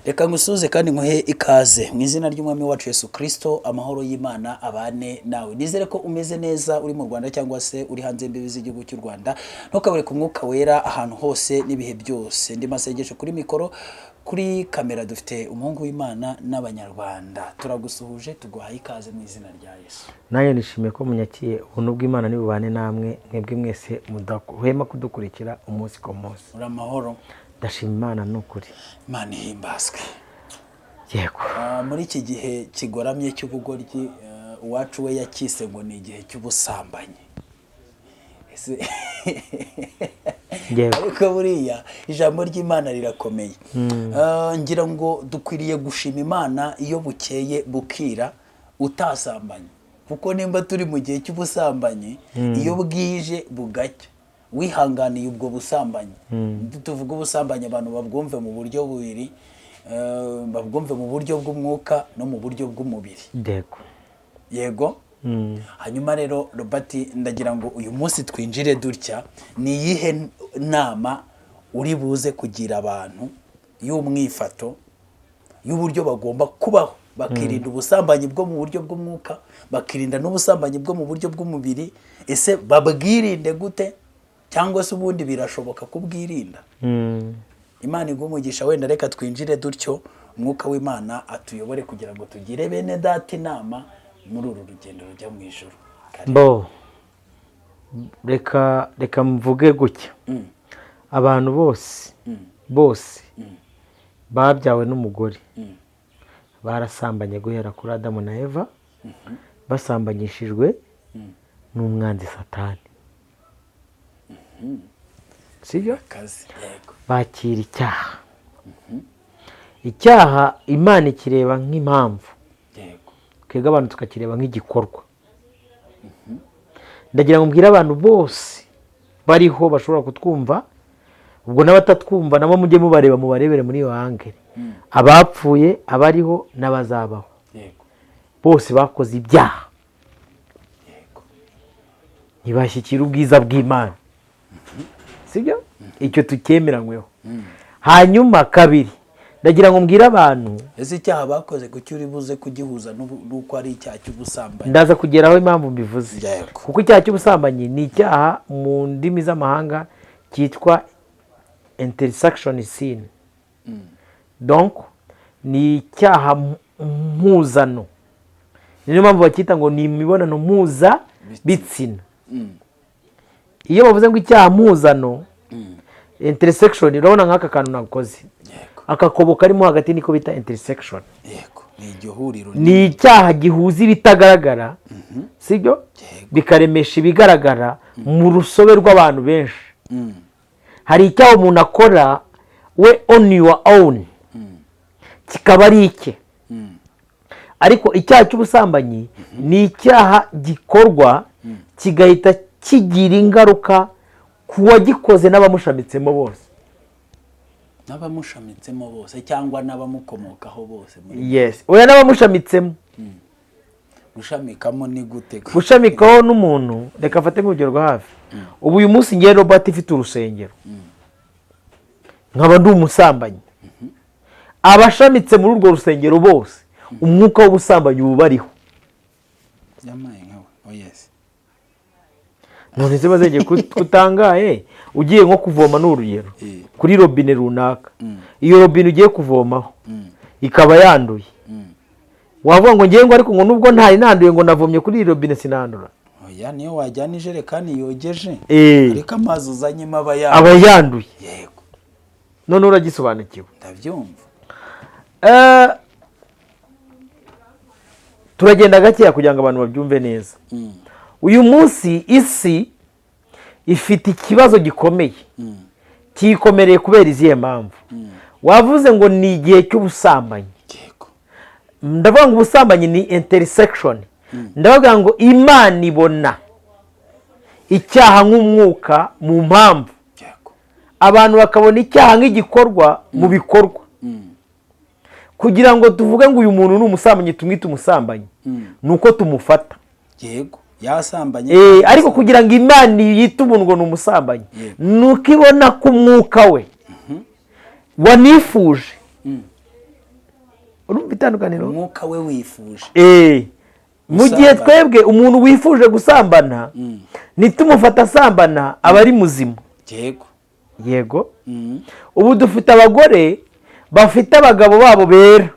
Reka ngusuze kandi nkuhe ikaze mu izina ry'umwami wacu Yesu Kristo, amahoro y'Imana abane nawe. Nizere ko umeze neza uri mu Rwanda cyangwa se uri hanze y'imbibi z'igihugu cy'u Rwanda. Ntukabure ku mwuka wera ahantu hose n'ibihe byose. Ndi masengesho kuri mikoro, kuri kamera dufite umuhungu w'Imana n'abanyarwanda. Turagusuhuje tuguhaye ikaze mu izina rya Yesu. Naye nishimiye ko munyakiye ubuntu bw'Imana nibubane namwe mwebwe mwese mudahwema kudukurikira umunsi ku munsi. Uri amahoro. Ndashima Imana n'ukuri. Imana ihimbazwe. Yego. Muri iki gihe kigoramye cy'ubugoryi, uwacu we yakise ngo ni igihe cy'ubusambanyi. Ariko buriya ijambo ry'Imana rirakomeye. Ngira ngo dukwiriye gushima Imana iyo bukeye bukira utasambanye, kuko nimba turi mu gihe cy'ubusambanyi, iyo bwije bugacya wihanganiye ubwo busambanyi. Tuvuga ubusambanyi abantu babwumve mu buryo bubiri, babwumve mu buryo bw'umwuka no mu buryo bw'umubiri. Yego. Hanyuma rero Robert, ndagira ngo uyu munsi twinjire dutya, ni iyihe nama uri buze kugira abantu y'umwifato y'uburyo bagomba kubaho bakirinda ubusambanyi bwo mu buryo bw'umwuka, bakirinda n'ubusambanyi bwo mu buryo bw'umubiri? Ese babwirinde gute, cyangwa se ubundi birashoboka kubwirinda? Imana igumugisha. Wenda reka twinjire dutyo, umwuka w'Imana atuyobore kugira ngo tugire bene data inama muri uru rugendo rujya mu ijuru. Reka mvuge gutya. Abantu bose babyawe n'umugore barasambanye guhera kuri Adamu na Eva, basambanyishijwe n'umwanzi Satani. Sibyo? Bakira icyaha. Icyaha Imana ikireba nk'impamvu, twebwe abantu tukakireba nk'igikorwa. Ndagira ngo mbwire abantu bose bariho bashobora kutwumva, ubwo n'abatatwumva nabo mujye mubareba, mubarebere muri iyo angere. Abapfuye, abariho n'abazabaho, bose bakoze ibyaha, ntibashyikira ubwiza bw'Imana. Sibyo? Icyo tukemeranyweho. Hanyuma kabiri, ndagira ngo mbwire abantu, ese icyaha bakoze kuki uri buze kugihuza n'uko ari icyaha cy'ubusambanyi? ndaza kugeraho impamvu mbivuze. Kuko icyaha cy'ubusambanyi ni icyaha mu ndimi z'amahanga cyitwa intersection sin. Donc ni icyaha mpuzano. Niyo mpamvu bacyita ngo ni imibonano mpuza bitsina. Iyo bavuze ngo icyaha mpuzano, intersection, urabona nk'aka kantu nakoze, akakobo karimo hagati niko bita intersection. Ni icyaha gihuza ibitagaragara, sibyo, bikaremesha ibigaragara mu rusobe rw'abantu benshi. Hari icyaha umuntu akora we on your own, kikaba ari icye. Ariko icyaha cy'ubusambanyi ni icyaha gikorwa kigahita kigira ingaruka ku wagikoze n'abamushamitsemo bose. N'abamushamitsemo bose cyangwa n'abamukomokaho bose? Yes, oya n'abamushamitsemo. Gushamikamo ni gute? Gushamikaho n'umuntu, reka afate nk'urugero rwa hafi. Ubu uyu munsi ngiye Robert ifite urusengero, nkaba ndi umusambanyi. Abashamitse muri urwo rusengero bose, umwuka w'ubusambanyi uba bariho. None se bazenge kutangaye, ugiye nko kuvoma n'urugero kuri robine runaka, iyo robine ugiye kuvomaho ikaba yanduye, wavuga ngo ngiye ngo ariko ngo nubwo ntari nanduye ngo navomye kuri robine sinandura? Oya, niyo wajyana ijerekani yogeje, ariko amazi uzanyemo aba yanduye. Yego. None uragisobanukiwe? Ndabyumva. Turagenda gakeya kugira ngo abantu babyumve neza. Uyu munsi isi ifite ikibazo gikomeye, kikomereye kubera izihe mpamvu. Wavuze ngo ni igihe cy'ubusambanyi. Ndavuga ngo ubusambanyi ni intersection. Ndavuga ngo Imana ibona icyaha nk'umwuka mu mpamvu, abantu bakabona icyaha nk'igikorwa mu bikorwa. Kugira ngo tuvuge ngo uyu muntu ni umusambanyi, tumwite umusambanyi, nuko tumufata. Yego, yasambanye. Ariko kugira ngo Imana yite umuntu ngo ni umusambanyi, nuko ibona ko umwuka we wanifuje itandukaniro? umwuka we wifuje. Mu gihe twebwe umuntu wifuje gusambana nitumufata asambana aba ari muzima. Yego. Ubu dufite abagore bafite abagabo babo bera,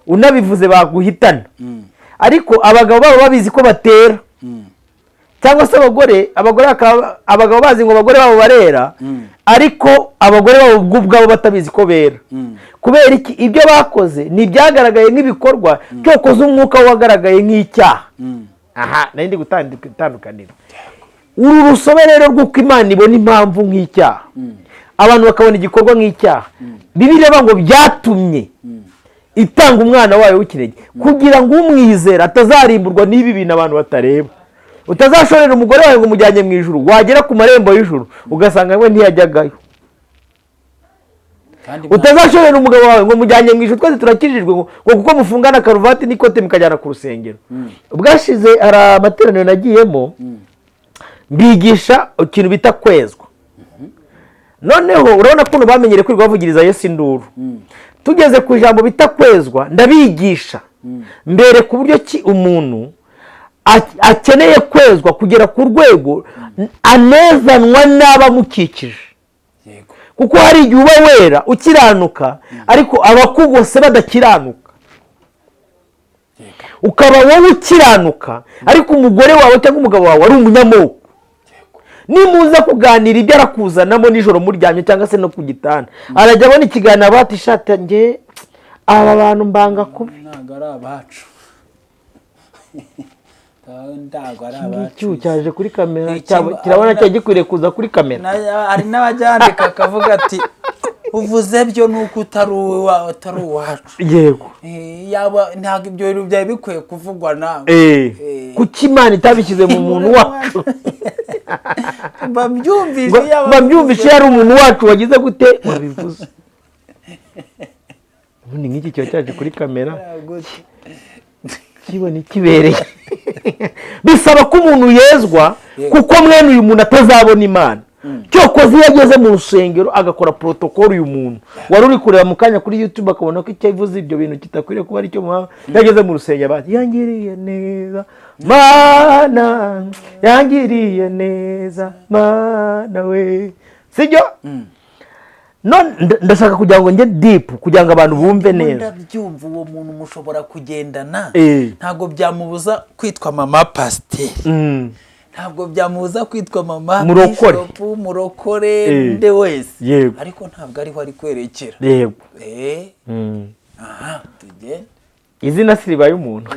unabivuze baguhitana, ariko abagabo babo babizi ko batera, cyangwa se abagabo bazi ngo abagore babo barera, ariko abagore babo ubwabo batabizi ko bera. Kubera iki? Ibyo bakoze ntibyagaragaye nk'ibikorwa, cyokoze umwuka wagaragaye nk'icyaha. Aha nari ndi gutandukanira uru rusobe rero rw'uko Imana ibona impamvu nk'icyaha, abantu bakabona igikorwa nk'icyaha. Bibiliya ngo byatumye itanga umwana wayo w'ikinege kugira ngo umwizera atazarimburwa n'ibi bintu abantu batareba. Utazashorera umugore wawe ngo umujyanye mu ijuru, wagera ku marembo y'ijuru ugasanga we ntiyajyagayo. Utazashorera umugabo wawe ngo umujyanye mu ijuru, twese turakijijwe ngo kuko mufungana karuvati n'ikote mukajyana ku rusengero. Ubwashize hari amateraniro nagiyemo mbigisha ikintu bita kwezwa. Noneho urabona ko bamenyere kwirirwa bavugiriza Yesu induru. Tugeze ku ijambo bita kwezwa ndabigisha mbere ku buryo ki umuntu akeneye kwezwa kugera ku rwego anezanwa n'abamukikije. Kuko hari igihe uba wera ukiranuka ariko abakugose badakiranuka, ukaba wowe ukiranuka ariko umugore wawe cyangwa umugabo wawe ari umunyamoko. Nimuza kuganira ibyo arakuzanamo nijoro muryamye cyangwa se no ku gitanda, arajya abona ikiganiro bati shata nge aba bantu mbanga kubi ntago ari abacu. Iki cyaje kuri kamera kirabona cyo gikwiriye kuza kuri kamera. Hari n'abajyandika akavuga ati uvuze byo nuko utari uwacu. Yego. Yaba ntago ibyo bintu byawe bikwiye kuvugwa nawe. Kuki Imana itabishyize mu muntu wacu? Babyumvishe yari umuntu wacu wagize gute wabivuze. Ubundi nk'iki cyo cyaje kuri kamera kibona ikibereye. Bisaba ko umuntu yezwa kuko mwene uyu muntu atazabona Imana. Cyokoze iyo ageze mu rusengero agakora protocol uyu muntu wari uri kureba mu kanya kuri YouTube akabona ko icyo ivuze ibyo bintu kitakwiriye kuba ari cyo muha, yageze mu rusengero bati yangiriye neza Mana, yangiriye neza Mana we, sibyo? Ndashaka kugira ngo nge deep kugira ngo abantu bumve neza. Ndabyumva uwo muntu mushobora kugendana ntago byamubuza kwitwa mama pasiteri, ntabwo byamubuza kwitwa mama murokore nde wese, ariko ntabwo ariho ari kwerekera. Yego. Aha tugende izina siribaye umuntu.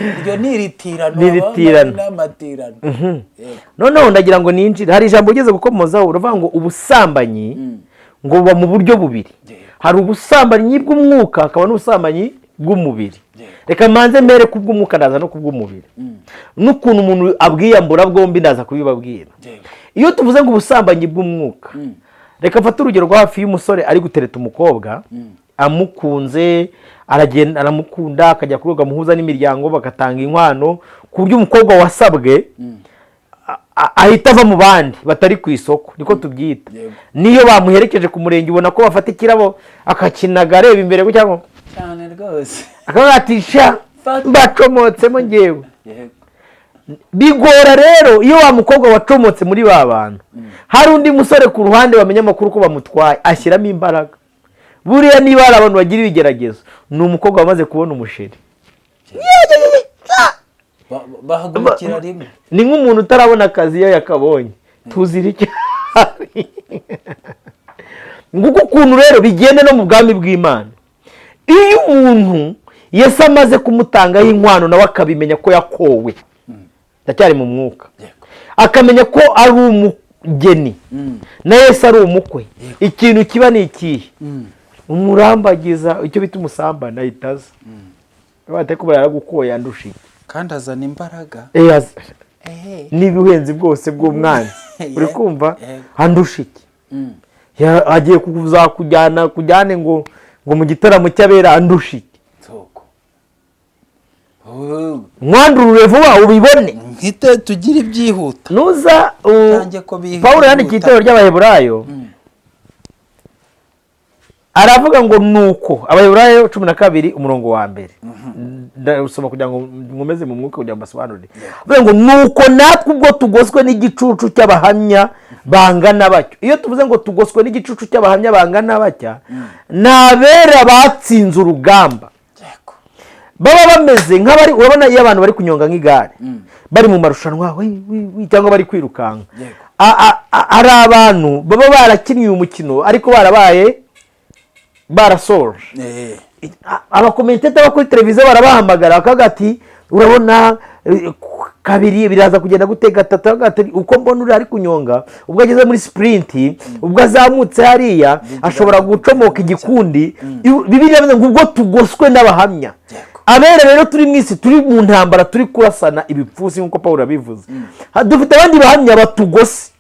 Iryo niritirano n'amatirano. Noneho ndagira ngo ninjire, hari ijambo ugeze gukomozaho uravuga ngo ubusambanyi ngo buba mu buryo bubiri. Hari ubusambanyi bw'umwuka hakaba n'ubusambanyi bw'umubiri. Reka manze mbere kubw'umwuka ndaza no kubw'umubiri. N'ukuntu umuntu abwiyambura bwombi ndaza kubibabwira. Iyo tuvuze ngo ubusambanyi bw'umwuka, reka mfate urugero rwa hafi y'umusore ari gutereta umukobwa amukunze, aragenda aramukunda akajya kuroga muhuza n'imiryango bagatanga inkwano ku buryo umukobwa wasabwe ahita ava mu bandi batari ku isoko, niko tubyita. Niyo bamuherekeje ku murenge ubona ko bafata ikirabo akakinaga areba imbere ko cyangwa cyane rwose akabatisha bacomotsemo ngewe. Bigora rero iyo wa mukobwa wacomotse muri ba bantu hari undi musore ku ruhande bamenya amakuru ko bamutwaye ashyiramo imbaraga. Buriya niba hari abantu bagira ibigeragezo ni umukobwa wamaze kubona umusheri, bahagurukira rimwe. Ni nk'umuntu utarabona akazi iyo yakabonye tuzira icyo. Nguko ukuntu rero bigenda no mu bwami bw'Imana. Iyo umuntu Yesu amaze kumutangaho inkwano nawe akabimenya ko yakowe ndacyari mu mwuka, akamenya ko ari umugeni na Yesu ari umukwe, ikintu kiba ni ikihe? Umurambagiza, icyo bita umusambana itaza. Bate ko baragukoya ndushiye kandi azana imbaraga. N'ibihenzi bwose bw'umwanzi uri kumva andushike. Agiye kujyane ngo mu gitaramo cy'abera andushike. Mwandurure vuba ubibone nkite tugira ibyihuta. Nuza Paulo yandikiye itorero ry'Abaheburayo aravuga ngo nuko Abaheburayo 12 umurongo wa mbere ndasoma kugira ngo nkomeze mu mwuka kugira ngo basobanurire avuga ngo nuko natwe ubwo tugoswe n'igicucu cy'abahamya bangana batyo. Iyo tuvuze ngo tugoswe n'igicucu cy'abahamya bangana batya, nabera batsinze urugamba baba bameze nk'abari, urabona iyo abantu bari kunyonga nk'igare bari mu marushanwa cyangwa bari kwirukanka, ari abantu baba barakinnye uyu mukino ariko barasoje. Abakomenteta bo kuri televiziyo barabahamagara bakavuga ati urabona kabiri biraza kugenda gutega gatatu, uko mbona uri ari kunyonga, ubwo ageze muri sprint, ubwo azamutse hariya ashobora gucomoka igikundi. Bibiliya bivuga ngo ubwo tugoswe n'abahamya. Abera rero turi mu isi, turi mu ntambara, turi kurasana ibipfusi nk'uko Pawulo abivuze. Dufite abandi bahamya batugose,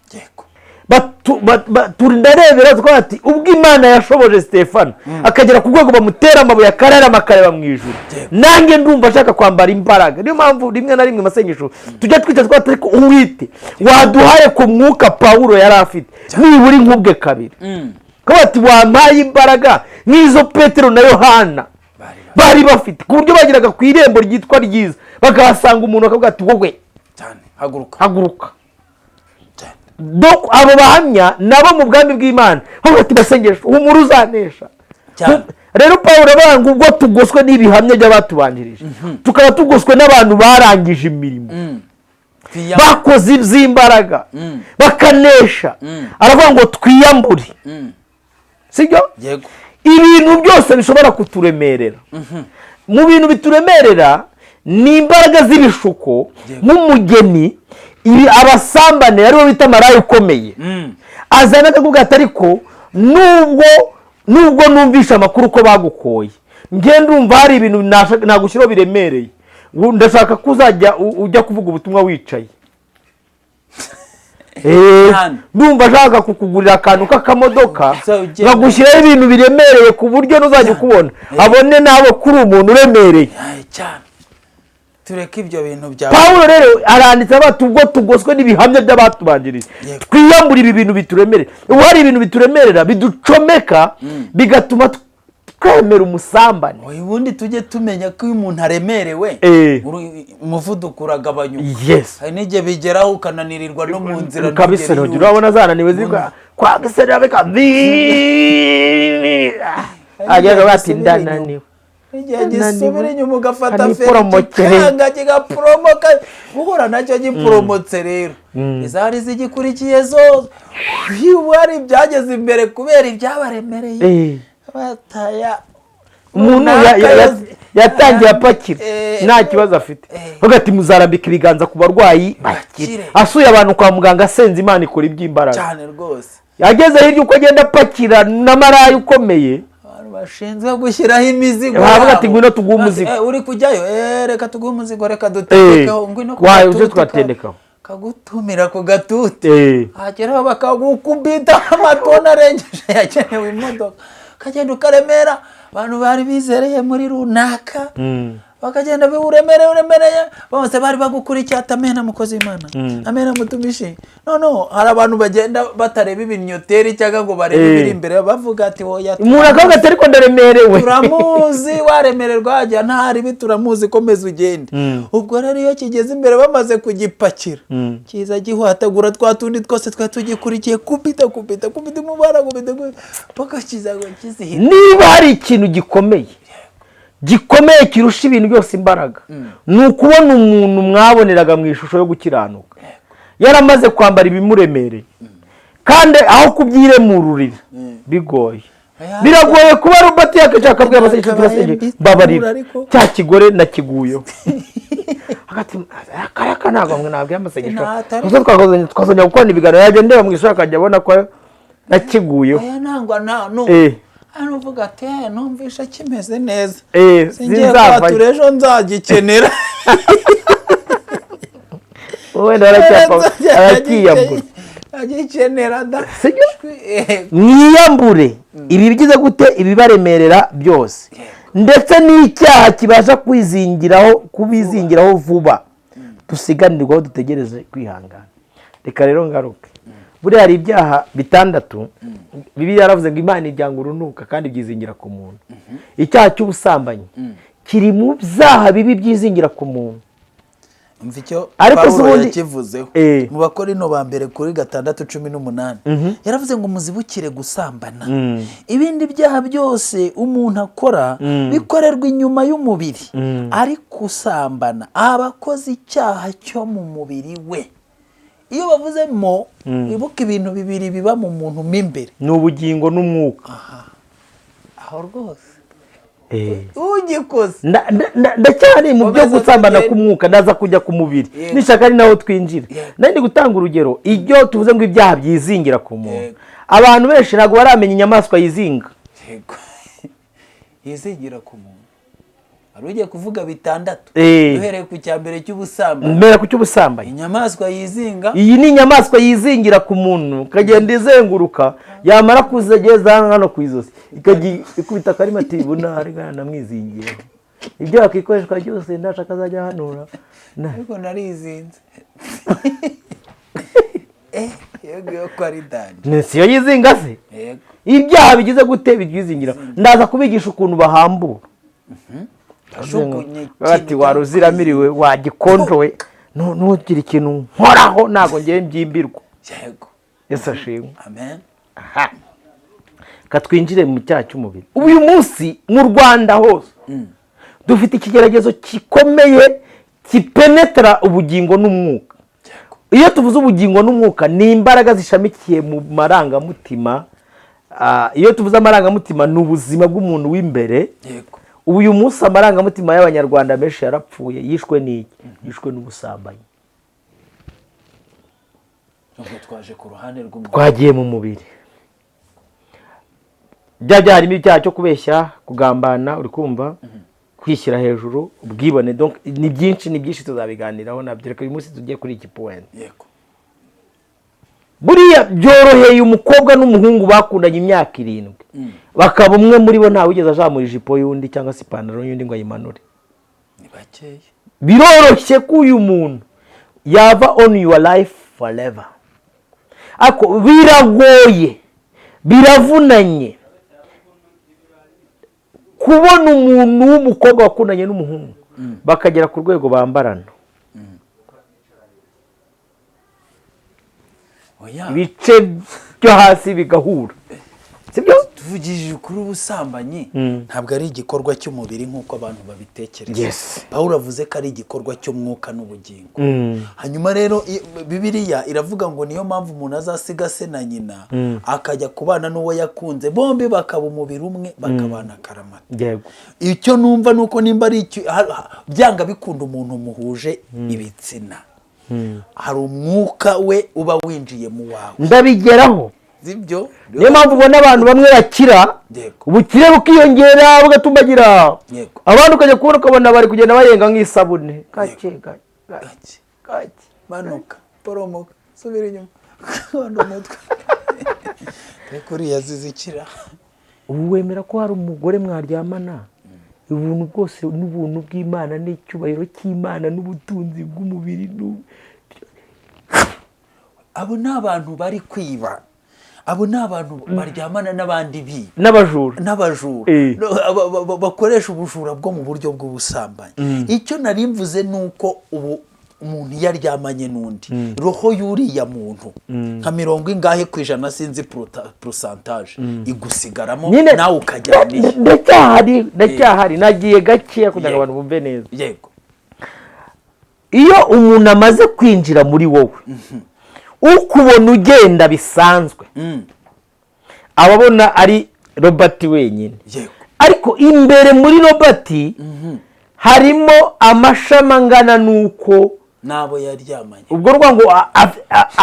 ndarebera twati ubwo Imana yashoboje Stefano akagera ku rwego bamutera amabuye akarara makareba mu ijuru, nange ndumva ashaka kwambara imbaraga. Niyo mpamvu rimwe na rimwe masengesho tujya twita twati ariko uwite waduhaye ku mwuka Pawulo yari afite niburi nkubwe kabiri, kabati wampaye imbaraga nk'izo Petero na Yohana bari bafite, ku buryo bagiraga ku irembo ryitwa ryiza bakahasanga umuntu akavuga ati wowe cyane haguruka. Donc abo bahamya nabo mu bwami bw'Imana bavuga ati basengesha umuru uzanesha. Rero Pawulo abanga ubwo tugoswe n'ibihamya by'abatubanjirije, tukaba tugoswe n'abantu barangije imirimo, bakoze iby'imbaraga bakanesha. Aravuga ngo twiyambure, sibyo? Yego. Ibintu byose bishobora kuturemerera. Mu bintu bituremerera ni imbaraga z'ibishuko nk'umugeni, abasambane aribo bita maraya ukomeye. Azana akavuga ati ariko nubwo numvisha amakuru ko bagukoye, nge ndumva hari ibintu nagushyiraho biremereye, ndashaka ko ujya kuvuga ubutumwa wicaye. Ndumva ashaka kukugurira akantu k'akamodoka nkagushyiraho ibintu biremereye ku buryo ntuzajya ukubona abone nabo kuri umuntu uremereye cyane. Tureke ibyo bintu bya Pawulo rero aranditse abatu ubwo tugoswe n'ibihamya by'abatubanjirije, twiyambura ibi bintu bituremerera. Ubu hari ibintu bituremerera biducomeka bigatuma twemera umusambane. Ubundi tujye tumenya ko iyo umuntu aremerewe umuvuduko uragabanyuka. Hari n'igihe bigeraho ukananirirwa no mu nzira ukabisera, urabona zananiwe zigwa kwa gisera beka agera bati ndananiwe. Igihe gisubira inyuma ugafata feri kigaporomoka, guhura nacyo giporomotse. Rero izari zigikurikiye zose hari ibyageze imbere kubera ibyabaremereye. Umuntu yatangiye apakira nta kibazo afite, avuga ati muzarambika ibiganza ku barwayi bakire. Asuye abantu kwa muganga asenze Imana ikora iby'imbaraga cyane rwose. Yageze hirya uko agenda apakira na maraya ukomeye bashinzwe gushyiraho imizigo, bavuga ati ngwino tuguhe umuzigo. Uri kujyayo? Reka tuguhe umuzigo, reka dutekeho, ngwino twatendekaho, kagutumira ku gatute, hageraho bakagukubita amatoni arengeje yakenewe imodoka, kagenda ukaremera. Abantu bari bizereye muri runaka bakagenda uremereye bose bari bagukurikiye. Atamena mukozi w'Imana, amena mutumishi. No, hari abantu bagenda batareba ibinyoteri cyangwa ngo barebe ibiri imbere, bavuga ati oya umuntu akavuga ati ariko ndaremerewe, turamuzi waremererwa hajya ntari bituramuzi, komeza ugende. Ubwo rero iyo kigeze imbere bamaze kugipakira, kiza gihwatagura twa tundi twose twa tugikurikiye, kubita umubara paka kiza ngo kizihira. Niba hari ikintu gikomeye kirusha ibintu byose imbaraga, ni ukubona umuntu mwaboneraga mu ishusho yo gukiranuka yaramaze kwambara ibimuremereye, kandi aho kubyiremururira bigoye. Biragoye kuba Robert yakashaka kubwira abasengesho turasenge babarira cya kigore nakiguyeho hagati akaraka ntabwo mwe nabwiye amasengesho kuko twazongera gukora ibiganiro yaje ndeba mu ishaka ajya abona ko nakiguyeho. Nangwa anuvuga ati numvisha kimeze neza, singiye kwatura ejo nzagikenera. Wenda aracyiyambura agikenera da. Mwiyambure ibi bigize gute ibibaremerera byose, ndetse n'icyaha kibasha kubizingiraho vuba, dusiganirwaho dutegereze kwihangana. Reka rero ngaruke buriya hari ibyaha bitandatu Bibiliya yaravuze ngo Imana iryango urunuka kandi byizingira ku muntu. Icyaha cy'ubusambanyi kiri mu byaha bibi byizingira ku muntu. Mvicyo Pawulo yakivuzeho mu Bakorino ba mbere kuri 6:18 yaravuze ngo muzibukire gusambana ibindi byaha byose umuntu akora bikorerwa inyuma y'umubiri ariko usambana abakoze icyaha cyo mu mubiri we. Iyo bavuzemo ibuka ibintu bibiri biba mu muntu m'imbere ni ubugingo n'umwuka. Aho rwose ugikoze ndacyari mu byo gusambana k'umwuka ndaza kujya ku mubiri nishaka ari naho twinjira. Nandi gutanga urugero iyo tuvuze ngo ibyaha byizingira ku muntu abantu benshi ntabwo baramenya inyamaswa yizinga. Yizingira ku muntu ugiye kuvuga bitandatu duhereye ku cyambere cy'ubusambanyi. Mbere ku cy'ubusambanyi inyamaswa yizinga, iyi ni inyamaswa yizingira ku muntu kagenda izenguruka yamara kuzageza hano ku izosi ikubita karima ati bunari gana namwizingiyeho ibyo akikoreshwa byose ndashaka azajya hanura ariko narizinze yego ko ari danje nesiyo yizinga se. Yego ibyaha bigize gute byizingira ndaza kubigisha ukuntu bahambura. Ati waruziramiriwe wagikonjowe ntugire ikintu nkoraho ntago ngiye mbyimbirwa. Yego Yesu ashimwe. Amen. Katwinjire mu cyaha cy'umubiri. Uyu munsi mu Rwanda hose dufite ikigeragezo gikomeye kipenetra ubugingo n'umwuka. Iyo tuvuze ubugingo n'umwuka ni imbaraga zishamikiye mu marangamutima. Iyo tuvuze amarangamutima ni ubuzima bw'umuntu w'imbere. Yego. Uyu munsi amarangamutima y'abanyarwanda benshi yarapfuye. Yishwe n'iki? Yishwe n'ubusambanyi. Twaje ku ruhande rw'umubiri. Twagiye mu mubiri. Byajya harimo icyaha cyo kubeshya, kugambana, uri kumva, kwishyira hejuru, ubwibone. Donc ni byinshi tuzabiganiraho nabyo. Reka uyu munsi tugiye kuri iki point. Yego. Buriya byoroheye umukobwa n'umuhungu bakundanye imyaka 7 bakaba umwe muri bo nta wigeze ajamura ijipo y'undi cyangwa se ipantaro y'undi ngo ayimanure. Ni bakeye. Biroroshye ko uyu muntu yava on your life forever. Ako biragoye, biravunanye kubona umuntu w'umukobwa wakundanye n'umuhungu bakagera ku rwego bambarana. Ibice byo hasi bigahura. Sibyo? Tuvugije kuri ubusambanyi ntabwo ari igikorwa cy'umubiri nk'uko abantu babitekereza. Yes. Pawulo avuze ko ari igikorwa cy'umwuka n'ubugingo. Hanyuma rero Bibiliya iravuga ngo niyo mpamvu umuntu azasiga se na nyina akajya kubana n'uwo yakunze bombi bakaba umubiri umwe bakabana akaramata. Yego. Icyo numva nuko nimba ari byanga bikunda umuntu muhuje ibitsina. Hari umwuka we uba winjiye mu wawe. Ndabigeraho. Zibyo niyo mpamvu ubona abantu bamwe bakira ubukire bukiyongera bugatumbagira. Abantu ukajya kubona ukabona bari kugenda bayenga nk'isabune gake manuka poromoka subira inyuma wanda umutwe kuri yazizikira. Ubu wemera ko hari umugore mwaryamana ubuntu bwose n'ubuntu bw'Imana n'icyubahiro cy'Imana n'ubutunzi bw'umubiri abo n'abantu bari kwiba. Abo n'abantu baryamana n'abandi bi n'abajura bakoresha ubujura bwo mu buryo bw'ubusambanyi. Icyo nari mvuze nuko ubu umuntu yaryamanye n'undi roho yuriya muntu nka 90% sinzi pourcentage igusigaramo nawe ukajyana. Ndacyahari nagiye gake kugira ngo abantu bumve neza. Yego. Iyo umuntu amaze kwinjira muri wowe ukubona ugenda bisanzwe ababona ari Robert wenyine. Ariko imbere muri Robert harimo amashama angana nuko nabo yaryamanye. Ubwo rwango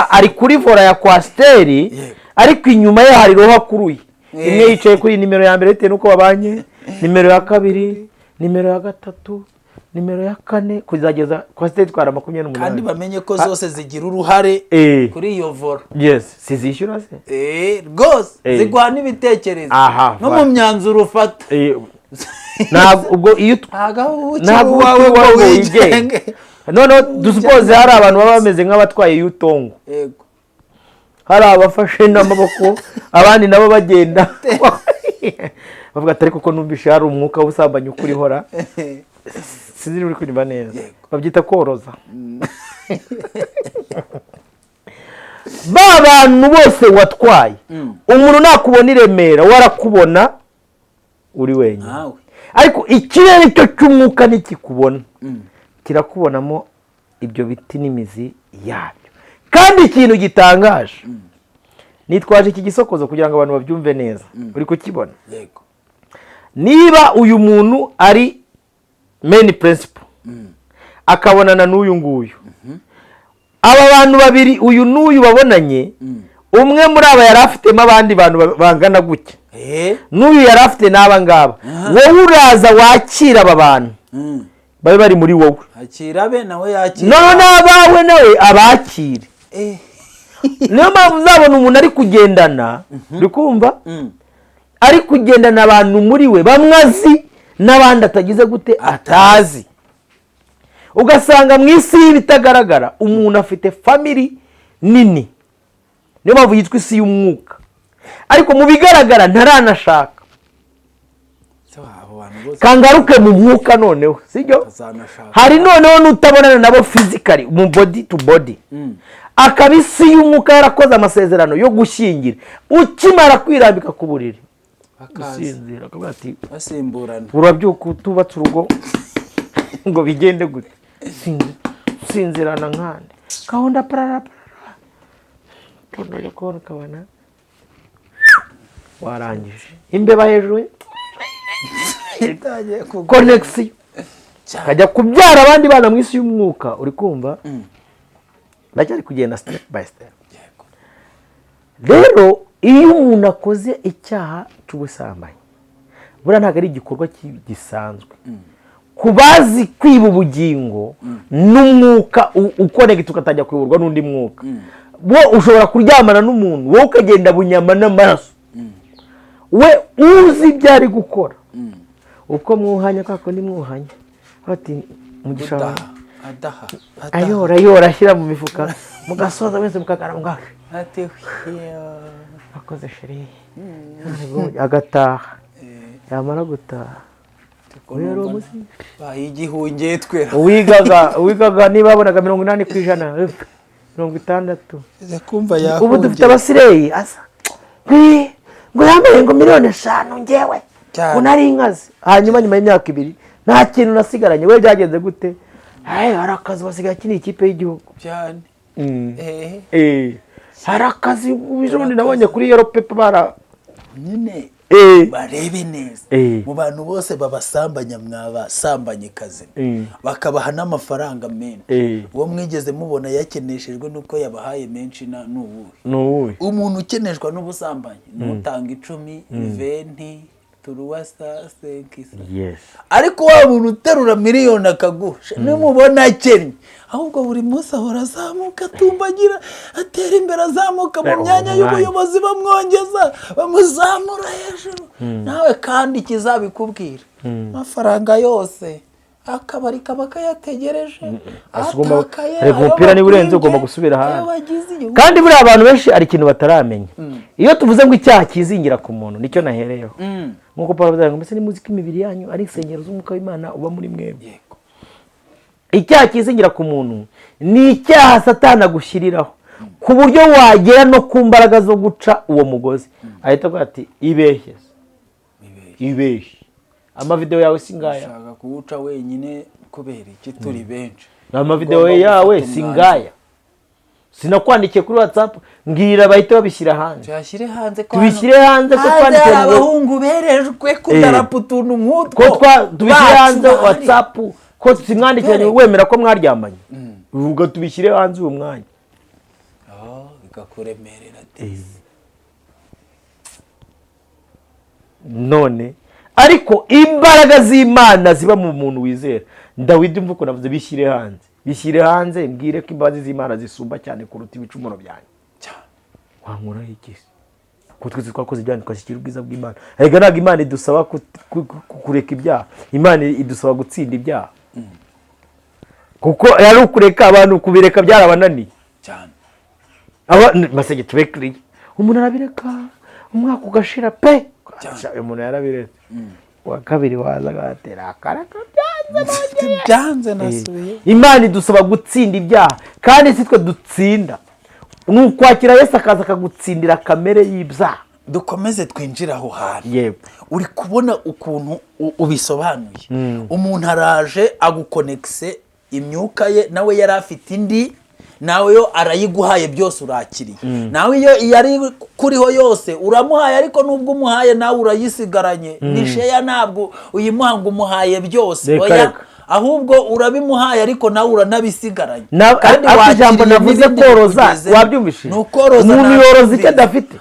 ari kuri vora ya kwasteri ariko inyuma ye hari roho akuruye. Imwe yicaye kuri nimero ya mbere bitewe nuko babanye, nimero ya kabiri, nimero ya gatatu, nimero ya 4 kuzageza kwa stage twara 28. Kandi bamenye ko zose zigira uruhare kuri iyo vora. Yes, sizishyura se. Rwose zigwana ibitekerezo no mu myanzuro ufata. Ubwo iyo ntabwo wawe wigenge. None dusupoze hari abantu baba bameze nk'abatwaye y'utongo. Yego. hari abafashe n'amaboko abandi nabo bagenda bavuga ati ariko ko numvishe hari umwuka w'ubusambanyi ukuri hora sinzi uri kunyumva neza babyita koroza ba bantu bose watwaye umuntu nakubona i Remera warakubona uri wenyine ariko ikirere cyo cy'umwuka nikikubona kirakubonamo ibyo biti n'imizi yabyo. Kandi ikintu gitangaje nitwaje iki gisokozo kugira ngo abantu babyumve neza, uri kukibona niba uyu muntu ari main principal akabonana n'uyu nguyu, aba bantu babiri uyu n'uyu babonanye, umwe muri aba yari afitemo abandi bantu bangana gutya, n'uyu yari afite n'aba ngaba, wowe uraza wakira aba bantu babe bari muri wowe, akira be nawe yakira, none abawe nawe abakire. Niyo mpamvu uzabona umuntu ari kugendana, uri kumva, ari kugendana abantu muri we bamwe azi n'abandi atagize gute atazi. Ugasanga mu isi y'ibitagaragara umuntu afite family nini, niyo mpamvu yitwa isi y'umwuka, ariko mu bigaragara ntaranashaka. Kangaruke mu mwuka noneho, sibyo? Hari noneho nutabonana nabo physically mu body to body, akabisi y'umwuka yarakoze amasezerano yo gushyingira, ukimara kwirambika ku buriri gusinzira akavuga ati basimburana, urabyuka utubatse urugo ngo bigende gute, sinzirana nkande gahunda parara tondoye ko kabana warangije imbeba hejuru connection kajya kubyara abandi bana mu isi y'umwuka, uri kumva? Ndacyari kugenda step by step. Rero iyo umuntu akoze icyaha cy'ubusambanyi, buriya ntabwo ari igikorwa gisanzwe. Kubazi kwiba ubugingo n'umwuka ukonegita ukatajya kuyoborwa n'undi mwuka, bo ushobora kuryamana n'umuntu wowe ukagenda bunyama n'amaraso, we uzi ibyo ari gukora, uko mwuhanya kako ni mwuhanya bati mugisha ayora ashyira mu mifuka mugasoza wese mukagara mugaka ati akoze sheri agataha, yamara gutaha rero muzi bayigihungiye twera wigaga niba abonaga 80%, 60 kumva ya ubu dufite abasireyi asa ngo yambaye ngo 5,000,000 ngewe unari inkazi, hanyuma nyuma y'imyaka 2 nta kintu nasigaranye. We byagenze gute? Harakazi basigaye kini ikipe y'igihugu cyane. Harakazi ubundi nabonye kuri Europe bara nyine barebe neza mu bantu bose babasambanya mwabasambanye kazi bakabaha n'amafaranga menshi, uwo mwigeze mubona yakeneshejwe nuko yabahaye menshi n'ubuhe umuntu ukeneshwa n'ubusambanyi n'utanga 10 20 turuwasa senkisa, ariko wa muntu uterura miliyoni akagusha nimubona akennye, ahubwo buri munsi ahora azamuka atumbagira, atera imbere, azamuka mu myanya y'ubuyobozi, bamwongeza bamuzamura hejuru. Nawe kandi kizabikubwira amafaranga yose akabari kaba kayategereje, ariko umupira ni burenze ugomba gusubira hanze. Kandi buri abantu benshi ari ikintu bataramenya, iyo tuvuze ngo icyaha kizingira ku muntu nicyo nahereyeho, nkuko Paulo avuga ngo mbese ni muziki imibiri yanyu ari insengero z'umwuka w'Imana uba muri mwebwe. Icyaha kizingira ku muntu ni icyaha Satani agushyiriraho ku buryo wagera no ku mbaraga zo guca uwo mugozi, ahita avuga ati ibeshye amavideo yawe singaya, ushaka kuwuca wenyine kubera iki turi benshi, amavideo yawe singaya, sinakwandikiye kuri WhatsApp mbwira bahita babishyira hanze, tubishyire hanze ko twanditse abahungu berejwe kudarapu tuntu nk'utwo, ko tubishyire hanze WhatsApp ko simwandikiranye wemera ko mwaryamanye, uvuga tubishyire hanze uwo mwanya bikakuremerera none. Ariko imbaraga z'Imana ziba mu muntu wizera, Dawidi mvuko navuze bishyire hanze mbwire ko imbabazi z'Imana zisumba cyane kuruta ibicumuro byanyu cyane. Wankura iki ko twese twakoze ibyaha twashyikira ubwiza bw'Imana? Ariko ntabwo Imana idusaba kureka ibyaha, Imana idusaba gutsinda ibyaha, kuko yari ukureka abantu kubireka byarabananiye cyane. masege tubekiriye umuntu arabireka umwaka ugashira pe umuntu yarabiretse wa kabiri waza agatera akaraka byanze nasubiye. Imana idusaba gutsinda ibyaha kandi sitwe dutsinda, nukwakira Yesu akaza akagutsindira kamere y'ibyaha. Dukomeze twinjira aho hantu. Yego. Uri kubona ukuntu ubisobanuye. Umuntu araje agukonekise imyuka ye, nawe yari afite indi, nawe yo arayiguhaye byose urakiriye. Nawe iyo yari kuriho yose uramuhaye, ariko nubwo umuhaye nawe urayisigaranye. Nisheya ntabwo uyimuhanga umuhaye byose. Oya, ahubwo urabimuhaye ariko nawe uranabisigaranye. Kandi ijambo navuze koroza wabyumvishije. Umuntu yoroza icyo adafite.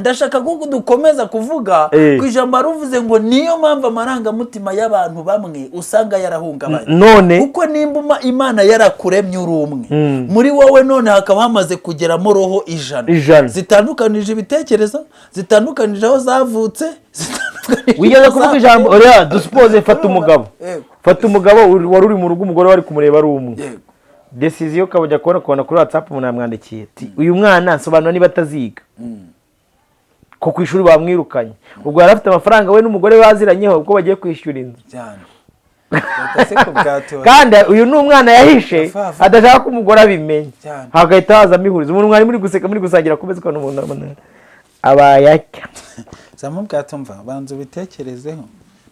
Ndashaka ko dukomeza kuvuga ku ijambo aruvuze ngo niyo mpamvu amarangamutima y'abantu bamwe usanga yarahungabanye. None kuko nimba Imana yarakuremye uri umwe, muri wowe none hakaba hamaze kugeramo roho 100 zitandukanije ibitekerezo, zitandukanije aho zavutse, wigeze kuvuga ijambo oya dusupoze fata umugabo wari uri mu rugo, umugore wari kumureba ari umwe. Decision kabajya kubona kuri WhatsApp umuntu yamwandikiye ati uyu mwana asobanura niba ataziga ko ku ishuri bamwirukanye, ubwo yari afite amafaranga we n'umugore baziranyeho ubwo bagiye kwishyura inzu cyane. Kandi uyu ni umwana yahishe adashaka ko umugore abimenye, hagahita hazamo ihurizo. Umuntu mwari muri guseka muri gusangira kumeze ko n'umuntu abayacya zamubwira tumva banze ubitekerezeho,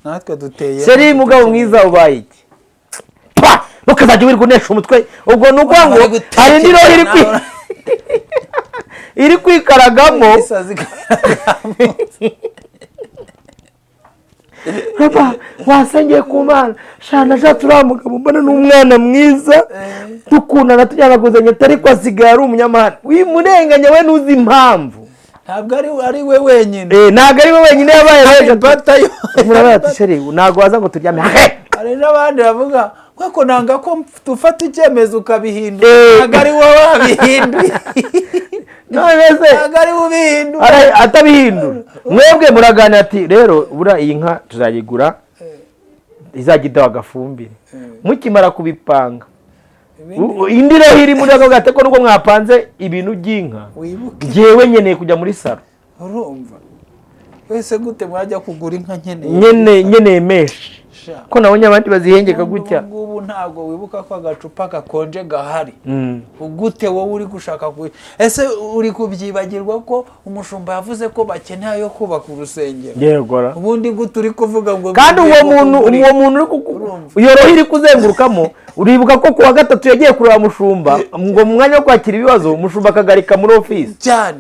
natwe duteye seri mugabo mwiza ubaye iki ntukazajya wiri kunesha umutwe. Ubwo nuko ngo hari indi roho iri kwikaragamo. Papa wasengeye ku Mana shana turamuga mbona n'umwana mwiza dukundana tujyanaguzanya, ariko asigaye ari umunyamahane. Wimurenganya we nuzi impamvu. Ntabwo ari we wenyine. Ntabwo ari we wenyine yabaye weje batayo. Murabati sheri ntabwo waza ngo turyame. Hari n'abandi bavuga ko nanga ko tufata icyemezo ukabihindura. Ntabwo ari wowe wabihinduye. Ntabwo ari ubihindura. Atabihindura. Mwebwe muraganira ati rero bura iyi nka tuzayigura izagida wagafumbire. Mukimara kubipanga indi roho iri muri ako gateko nuko mwapanze ibintu by'inka. Jewe nyeneye kujya muri saro. Urumva wese gute mwajya kugura inka nyeneye meshi ko nabonye abandi bazihengeka gutya. Ubu ntago wibuka ko agacupa gakonje gahari. Ugute wowe uri gushaka ese uri kubyibagirwa ko umushumba yavuze ko bakeneye yo kubaka urusengero. Yegora ubundi gute uri kuvuga ngo kandi uwo muntu iyo roho iri kuzengurukamo. Uribuka ko kuwa gatatu yagiye kureba mushumba ngo mu mwanya wo kwakira ibibazo umushumba akagarika muri office cyane.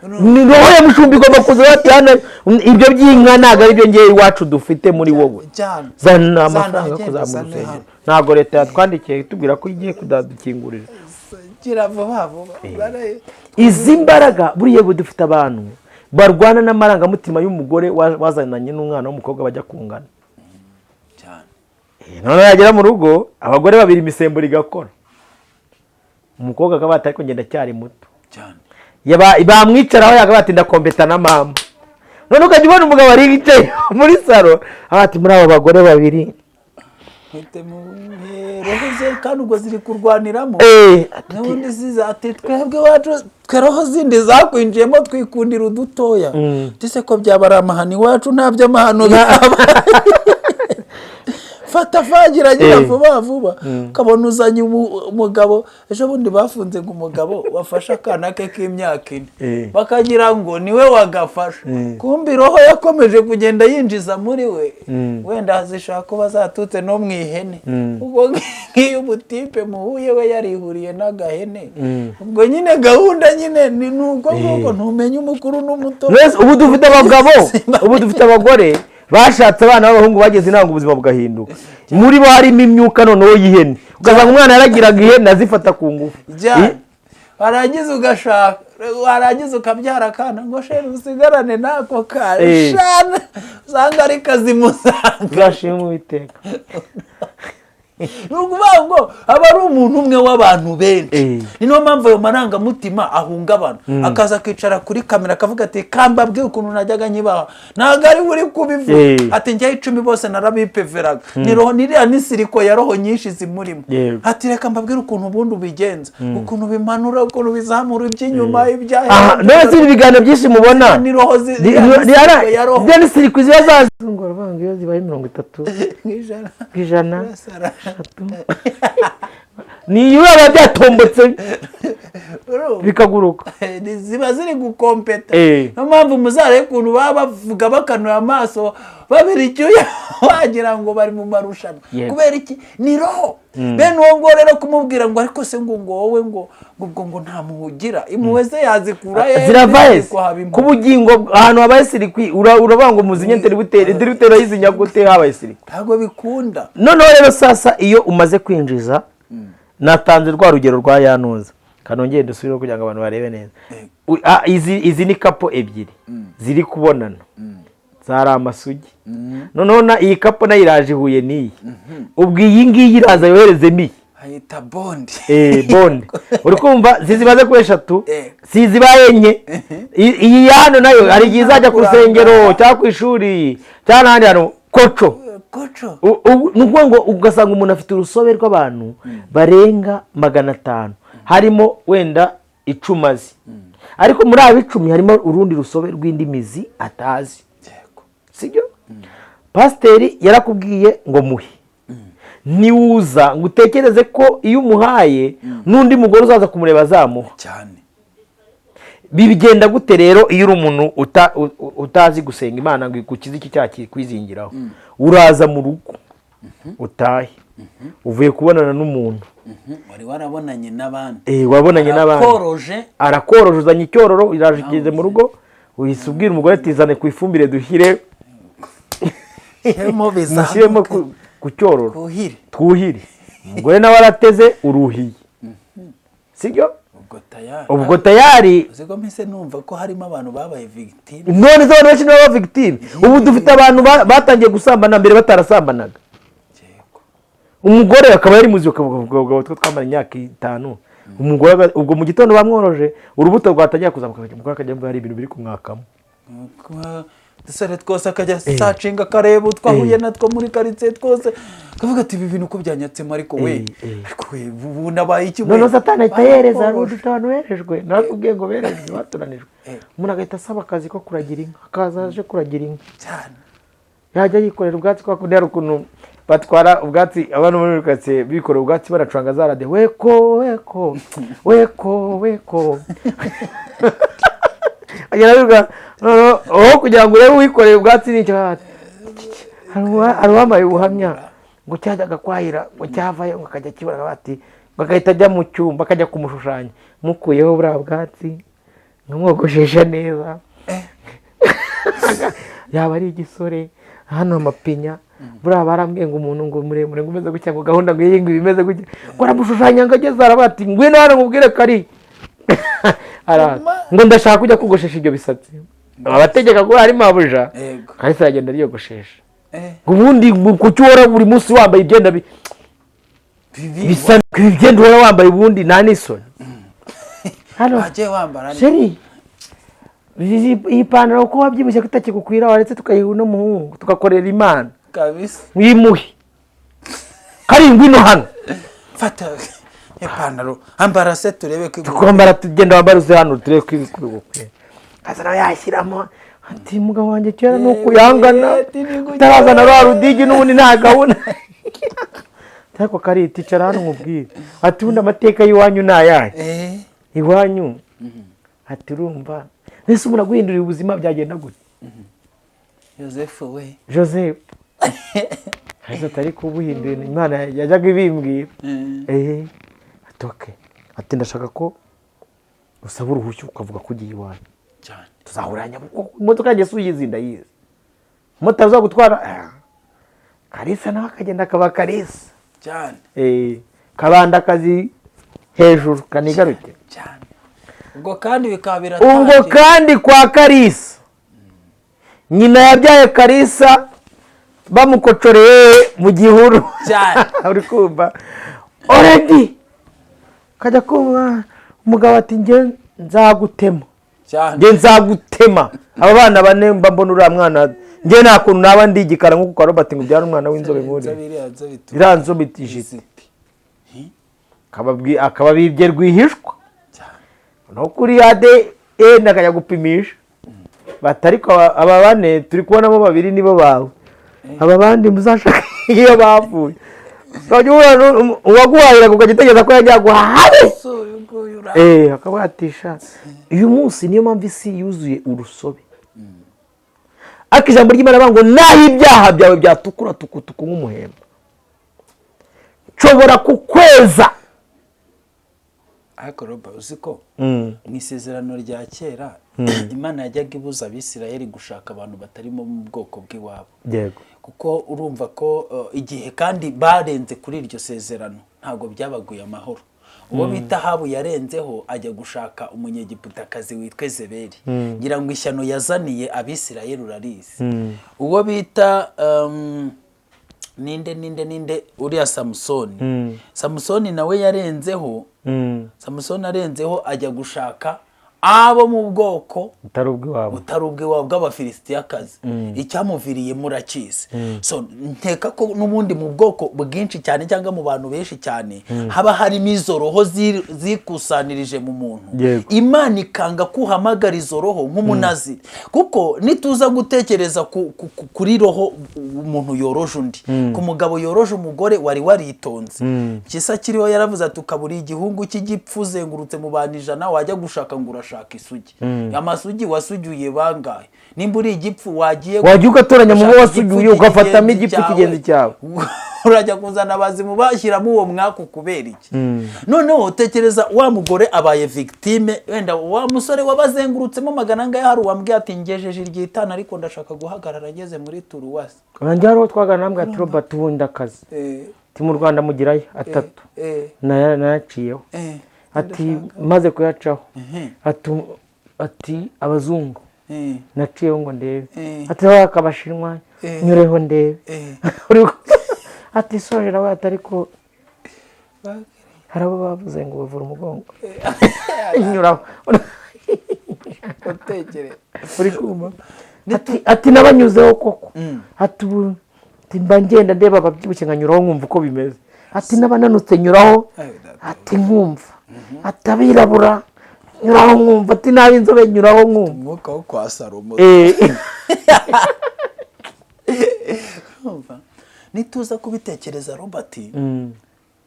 Ni roho ya mushumba igomba kuza yatana ibyo by'inka ntago ari byo ngiye iwacu dufite muri wowe. Zana amafaranga kuzamurusengero. Ntago leta yatwandikiye tubwira ko igiye kudadukingurira. Gira vuba vuba. Izi mbaraga buriye budufite abantu barwana n'amarangamutima y'umugore wazananye n'umwana w'umukobwa bajya kungana. None yagera mu rugo abagore babiri imisemburo igakora, umukobwa akaba atari kugenda cyari muto cyane. Bamwicaraho yagabati ndakombeta na mama. None ukajya ubona umugabo ari yicaye muri saro ati muri abo bagore babiri roho kandi ubwo ziri kurwaniramo. N'ubundi zizati twebwe wacu twe roho zindi zakwinjiyemo twikundira udutoya. Ndetse ko byaba ari amahano iwacu ntabyo amahano byaba. Fata fagira gira vuba vuba. Kabona uzanye umugabo ejo bundi bafunze ngo umugabo wafasha akana ke k'imyaka 4 bakagira ngo niwe wagafasha. Kumbi roho yakomeje kugenda yinjiza muri we. Wenda azishaka ko bazatutse no mwihene. Ubwo nk'iyo butipe muhuye we yarihuriye n'agahene. Ubwo nyine gahunda nyine ni nuko ntumenye umukuru n'umuto. Ubu dufite abagabo, ubu dufite abagore bashatse abana b'abahungu bageze intango ubuzima bugahinduka. Muri bo harimo imyuka noneho y'ihene. Ugasanga umwana yaragiraga ihene azifata ku ngufu. Warangiza ugashaka, warangiza ukabyara akana ngo sheri usigarane nako kashana. Usanga ari kazimusanga. Gashimwe Uwiteka. ni ukuvuga ngo aba ari umuntu umwe w'abantu benshi. Ni niyo mpamvu ayo marangamutima ahungabana, akaza akicara kuri kamera akavuga ati kambabwiye ukuntu najyaga nyibaha, ntabwo ari buri kubivuga. Ati njyewe 10 bose narabipeveraga, niriya n'isiriko ya roho nyinshi zimurimo. Ati reka mbabwire ukuntu ubundi ubigenza, ukuntu bimanura, ukuntu bizamura iby'inyuma ibyaha. None ibi biganiro byinshi mubona ni roho ya roho n'isiriko ziba zazungura banga iyo zibaye 30 ijana ni yaba byatombotse bikaguruka, ziba ziri gukompeta. Niyo mpamvu muzare ukuntu baba bavuga bakanuye amaso babiri icyuya wagira ngo bari mu marushanwa. Kubera iki? Ni roho. Bene uwo ngo rero kumubwira ngo ariko se ngo wowe ngo nta muhugira impuhwe ze yazikura ziravaye ku bugingo ahantu habaye sirikwi urabanga umuzinye inteributera yizinya gute habaye sirikwi, ntabwo bikunda. Noneho rero sasa iyo umaze kwinjiza, natanze rwa rugero rwa Yanuza, kanongeye dusubire kugira ngo abantu barebe neza. Izi ni kapo ebyiri ziri kubonana, zari amasugi. Noneho iyi kapo nayo iraje ihuye n'iyi, ubwo iyi ngiyi iraza yohereze mi ayita bondi. Bondi uri kumva, zizimaze ku 3 zizibaye enye. Iyi hano nayo hari igihe izajya ku rusengero cyangwa ku ishuri cyangwa n'ahandi hantu koco. Nukuvuga ngo ugasanga umuntu afite urusobe rw'abantu barenga 500, harimo wenda 10, ariko muri abo 10 harimo urundi rusobe rw'indimizi atazi. Sibyo? Pasiteri yarakubwiye ngo muhe, niwuza ngo utekereze ko iyo umuhaye n'undi mugore uzaza kumureba azamuha cyane. Bibigenda gute rero iyo uri umuntu utazi gusenga Imana ngo igukize iki cyaki kwizingiraho? Uraza mu rugo utahe, uvuye kubonana n'umuntu, wari warabonanye n'abandi, wabonanye n'abandi, arakoroje uzanye icyororo, irajigeze mu rugo, uhise ubwira umugore ati zane ku ifumbire duhire mushyiremo ku cyororo twuhire. Umugore nawe arateze uruhiye. Sibyo? Ubwo tayari uziko mpise numva ko harimo abantu babaye victime. None zo benshi n'aba victime. Ubu dufite abantu batangiye gusambana mbere batarasambanaga. Umugore akaba yari muzi ukavuga twamara imyaka 5. Umugore ubwo mu gitondo bamworoje urubuto rwatangiye kuzamuka, umugore akajya mvuga hari ibintu biri kumwakamo. Dusare twose akajya sacinga kareba twahuye natwo muri karitsiye twose, kavuga ati ibi bintu ko byanyatsemo, ariko we ubu nabaye iki? None Satani ahita udutanu werejwe, nakubwiye ngo berejwe baturanijwe. Umuntu agahita asaba akazi ko kuragira inka, akaza aje kuragira inka cyane, yajya yikorera ubwatsi kwa kundi hari ukuntu batwara ubwatsi abantu muri karitsiye bikorera ubwatsi baracuranga za radiyo, weko agerabiga aho kugira ngo urebe wikoreye ubwatsi n'icyo hari uwambaye ubuhamya ngo cyajyaga kwahira ngo cyavayo ngo akajya kibura bati bagahita ajya mu cyumba akajya kumushushanya, mukuyeho buriya bwatsi nkamwogoshesha neza yaba ari igisore hano amapinya buriya barambwiye ngo umuntu ngo muremure ngo umeze gutya ngo gahunda ngo iyi ngo ibimeze gutya ngo aramushushanya ngo ageze arabati ngwino hano nkubwire kari ngo ndashaka kujya kugoshesha ibyo bisatsi. Abategeka ko hari mabuja kahise agenda riyogoshesha. Ubundi kucyora buri munsi wambaye ibyenda bisa ibyenda wora wambaye ubundi nta n'isoni. Hano aje wambara sheri iyi pantaro ko wabyibushye kutakigukwira waretse tukayiha no muhungu tugakorera Imana kabisa wimuhe kari ngwino hano fata ipantaro ambara se turebe ko tukwambara tugenda wambara uze hano turebe ko ibikugukwiye kazana yashyiramo ati mugabo wanjye cyera nuko yangana utarazana ba rudigi n'ubundi nta gahunda tako kari ticara hano nkubwire ati undi amateka y'iwanyu nayaye iwanyu ati urumva nese umuntu aguhindurira ubuzima byagenda gute? Joseph haiza atari kubuhindurira Imana yajyaga ibimbwira atoke ati ndashaka ko usaba uruhushya ukavuga ko ugiye iwanyu cyane tuzahuranya imodoka yanjye suyizinda yize mota zo gutwara Kalisa nawe akagenda akaba Kalisa cyane kabanda akazi hejuru kanigaruke cyane. Ubwo kandi bikabira kandi kwa Kalisa nyina yabyaye Kalisa bamukocoreye mu gihuru cyane uri kumva already kajya kumva umugabo ati njye nzagutema cyane njye nzagutema aba bana bane mba mbona uriya mwana njye nta kuntu naba ndigikara nk'uko kwa Robert ngo ubyara umwana w'inzobe muri iriya nzobe itijite akaba bibye rwihishwa no kuri ADN akajya gupimisha batariko aba bane turi kubonamo babiri nibo bawe aba bandi muzashaka iyo bavuye uwaguhahira ukagitegeza ko yajya guhaha akabatisha uyu munsi niyo mpamvu isi yuzuye urusobe ariko ijambo ry'Imana bavuga ngo naho ibyaha byawe byatukura tukutuku nk'umuhemba nshobora kukweza. ariko Roba uzi ko mu isezerano rya kera Imana yajyaga ibuza Abisirayeli gushaka abantu batarimo mu bwoko bw'iwabo yego kuko urumva ko igihe kandi barenze kuri iryo sezerano ntago byabaguye amahoro. Uwo bita Ahabu yarenzeho ajya gushaka umunyegiputakazi witwa Zeberi ngira ngo ishyano yazaniye Abisirayeli urarizi. Uwo bita ninde uriya Samusoni. Samusoni nawe yarenzeho Samusoni arenzeho ajya gushaka abo mu bwoko utari ubw'iwabo bw'Abafilisitiyakazi. Icyamuviriye murakizi. So nteka ko n'ubundi mu bwoko bwinshi cyane cyangwa mu bantu benshi cyane haba harimo izo roho zikusanirije mu muntu. Imana ikanga kuhamagara izo roho nk'umunazi kuko nituza gutekereza kuri roho umuntu yoroje undi ku mugabo yoroje umugore wari waritonze kisa kiriho yaravuze ati ukaburi igihungu cy'igipfuze ngurutse mu bantu 100 wajya gushaka ngurashaka isugi amasugi wasugiye bangahe nimba uri igipfu wagiye ugatoranya mu wasugiye ugafatamo igipfu kigenzi cyawe urajya kuzana abazimu bashyiramo uwo mwaka kubera iki. Noneho tekereza wa mugore abaye victime wenda wa musore wabazengurutsemo magana ngaya hari uwambwiye ati ngejeje iryitana ariko ndashaka guhagarara ngeze muri Turuwasi urangero twagana nambwa ati Robert ubundi akazi ti mu Rwanda mugirayo 3 nayaciyeho ati maze kuyacaho ati abazungu naciyeho ngo ndebe ati bakabashinwa nyureho ndebe ati soje nawe atariko harabo bavuze ngo bavura umugongo nyuraho utekere uri kuma ati nabanyuzeho koko ati mba ngenda ndeba ababyibushye nkanyuraho nkumva uko bimeze ati nabananutse nyuraho ati nkumva atabirabura nyuraho nkumva ati nabi inzobe nyuraho nkumva umwuka wo kwa Salomo. Nituza kubitekereza Robert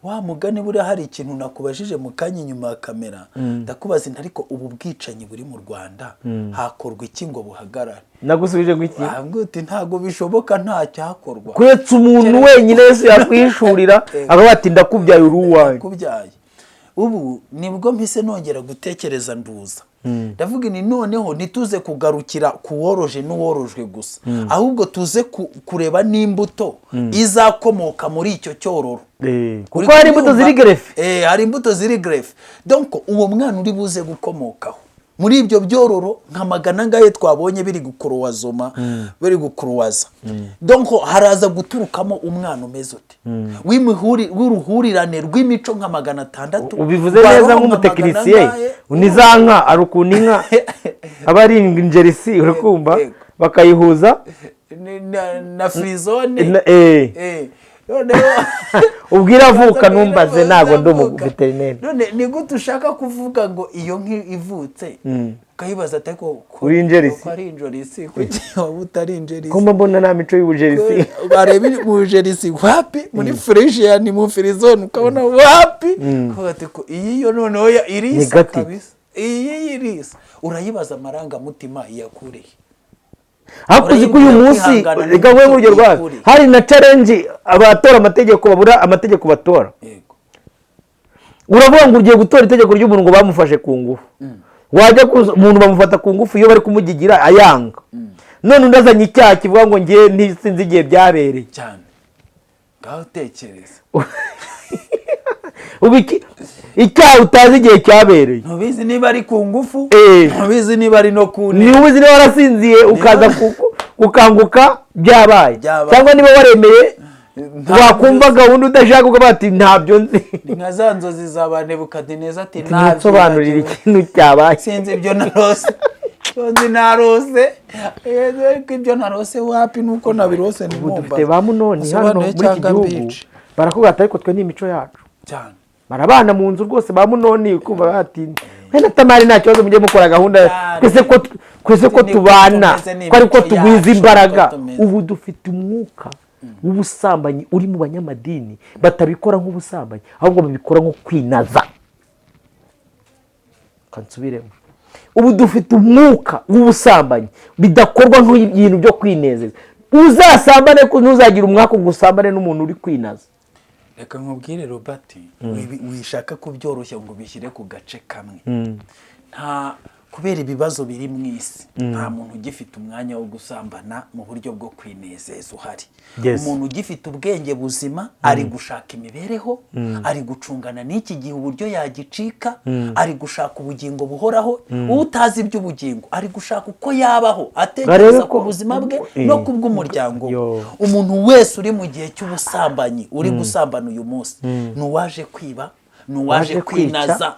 wa mugani buri hari ikintu nakubajije mu kanya nyuma ya kamera ndakubaza ariko ubu bwicanyi buri mu Rwanda hakorwa iki ngo buhagarare. Nagusubije ngo iki uti ntago bishoboka nta cyakorwa kwetsa umuntu wenyine Yesu yakwishurira akavuga ati ndakubyaye uruwaye kubyaye. Ubu nibwo mpise nongera gutekereza nduza ndavuga ni noneho nituze kugarukira kuworoje n'uworojwe gusa ahubwo tuze kureba n'imbuto izakomoka muri icyo cyororo kuko hari imbuto ziri grefe hari imbuto ziri grefe donc uwo mwana uri buze gukomokaho muri ibyo byororo nka magana ngaye twabonye biri gukorowazoma biri gukuruwaza donc haraza guturukamo umwana umeze ute w'uruhurirane rw'imico nka 600. Ubivuze neza nk'umutekinisiye unizanka arukuna inka abari ingerisi urakumva bakayihuza na frizone ubwira avuka numbaze nago ndo mu veterinary none ni gute ushaka kuvuga ngo iyo ivutse ukayibaza ati ko uri ingerisi ari ingerisi kuki wabutari ingerisi ko mbona na mico y'ubugerisi barebe ubugerisi wapi muri Frisian mu frizone ukabona wapi ko ati ko iyo noneho irisa kabisa iyi irisa urayibaza amaranga mutima yakureye. Hakuzi ko uyu munsi reka we mu rwa hari na challenge abatora amategeko babura amategeko batora. Uravuga ngo ugiye gutora itegeko ry'umuntu ngo bamufashe ku ngufu. Wajya umuntu bamufata ku ngufu iyo bari kumugigira ayanga. None ndazanye icyaha kivuga ngo ngiye ntisinzi igihe byabereye cyane. Ngaho tekereza. Ubiki icyaha utazi igihe cyabereye. Ntubizi niba ari ku ngufu, ntubizi niba ari no kune. Ni ubizi niba warasinziye ukaza ukanguka byabaye cyangwa niba waremeye wakumva gahunda udashaka uko bati ntabyo nzi ni nka za nzozi za Nebukadineza ati nsobanurira ikintu cyabaye sinzi ibyo narose sonzi narose ibyo narose wapi nuko nabirose ni Mumba dufite ba Munoni hano muri iki gihugu barakubwira ariko twe ni imico yacu cyane barabana mu nzu rwose ba Munoni kumva bati wenda Tamari nta kibazo mujye mukora gahunda kwese ko tubana ko ariko tugwiza imbaraga ubu dufite umwuka w'ubusambanyi uri mu banyamadini batabikora nk'ubusambanyi ahubwo babikora nko kwinaza kansubiremo ubu dufite umwuka w'ubusambanyi bidakorwa nk'ibintu byo kwinezeza uzasambane ko ntuzagira umwaka gusambane n'umuntu uri kwinaza reka nkubwire Robert wishaka kubyoroshya ngo bishyire ku gace kamwe nta kubera ibibazo biri mu isi nta muntu ugifite umwanya wo gusambana mu buryo bwo kwinezeza uhari umuntu ugifite ubwenge buzima ari gushaka imibereho ari gucungana n'iki gihe uburyo yagicika ari gushaka ubugingo buhoraho utazi iby'ubugingo ari gushaka uko yabaho atekereza ku buzima bwe no ku bw'umuryango umuntu wese uri mu gihe cy'ubusambanyi uri gusambana uyu munsi n'uwaje kwiba n'uwaje kwinaza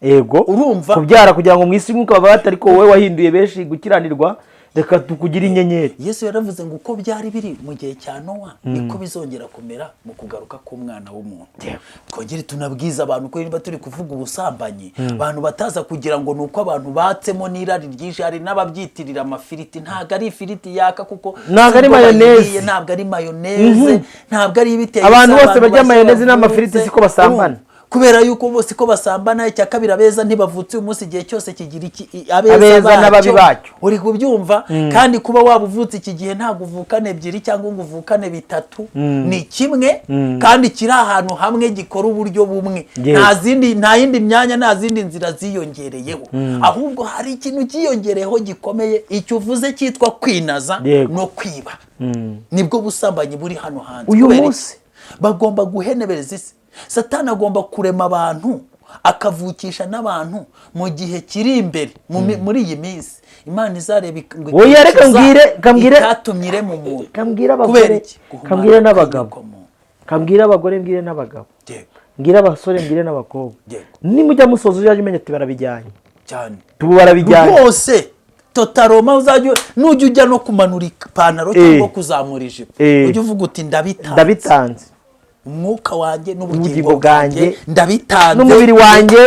ego urumva kubyara kugira ngo mwisi mwuka babata ariko wowe wahinduye benshi gukiranirwa reka tukugira inyenyeri Yesu yaravuze ngo uko byari biri mu gihe cya Nowa niko bizongera kumera mu kugaruka k'umwana w'umuntu twongere tunabwiza abantu ko niba turi kuvuga ubusambanyi abantu bataza kugira ngo nuko abantu batsemo n'irari ryinshi hari n'ababyitirira amafiriti ntago ari ifiriti yaka kuko ntago ari mayoneze ntabwo ari ibiteye abantu bose barya mayoneze n'amafiriti siko basambana kubera yuko bose ko basambana icya kabiri abeza ntibavutse umunsi igihe cyose kigira iki abeza n'ababi bacyo uri kubyumva kandi kuba wabuvutse iki gihe ntago uvukane ebyiri cyangwa ngo uvukane bitatu ni kimwe kandi kiri ahantu hamwe gikora uburyo bumwe nta yindi myanya nta zindi nzira ziyongereyeho ahubwo hari ikintu cyiyongereyeho gikomeye icyo uvuze cyitwa kwinaza no kwiba nibwo busambanyi buri hano hanze uyu munsi bagomba guhenebereza isi Satani agomba kurema abantu akavukisha n'abantu mu gihe kiri imbere muri iyi minsi Imana izareba ngo kambwire itatumyire mu muntu kambwira abagore kambwira n'abagabo kambwira abagore mbwire n'abagabo mbwira abasore mbwire n'abakobwa nimujya musozo yaje umenya ati barabijyanye cyane tubu barabijyanye bose totaroma uzajya nujya ujya no kumanura ipantaro cyangwa kuzamura ijipo ujye uvuga uti ndabitanze umwuka wanjye n'ubugingo bwanjye ndabitanze n'umubiri wanjye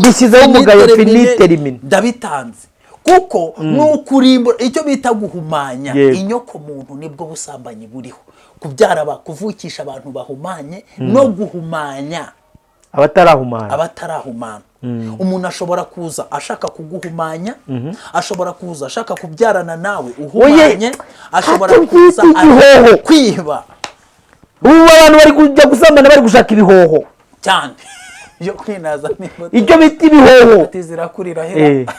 bishyizeho umugayo finiterimine ndabitanze kuko n'ukurimbura icyo bita guhumanya inyoko muntu nibwo busambanyi buriho kubyara kuvukisha abantu bahumanye no guhumanya abatarahumana umuntu ashobora kuza ashaka kuguhumanya ashobora kuza ashaka kubyarana nawe uhumanye ashobora kuza kwiba ubu abantu bari kujya gusambana bari gushaka ibihoho cyane yo kwinaza icyo bita ibihoho tizirakurira hera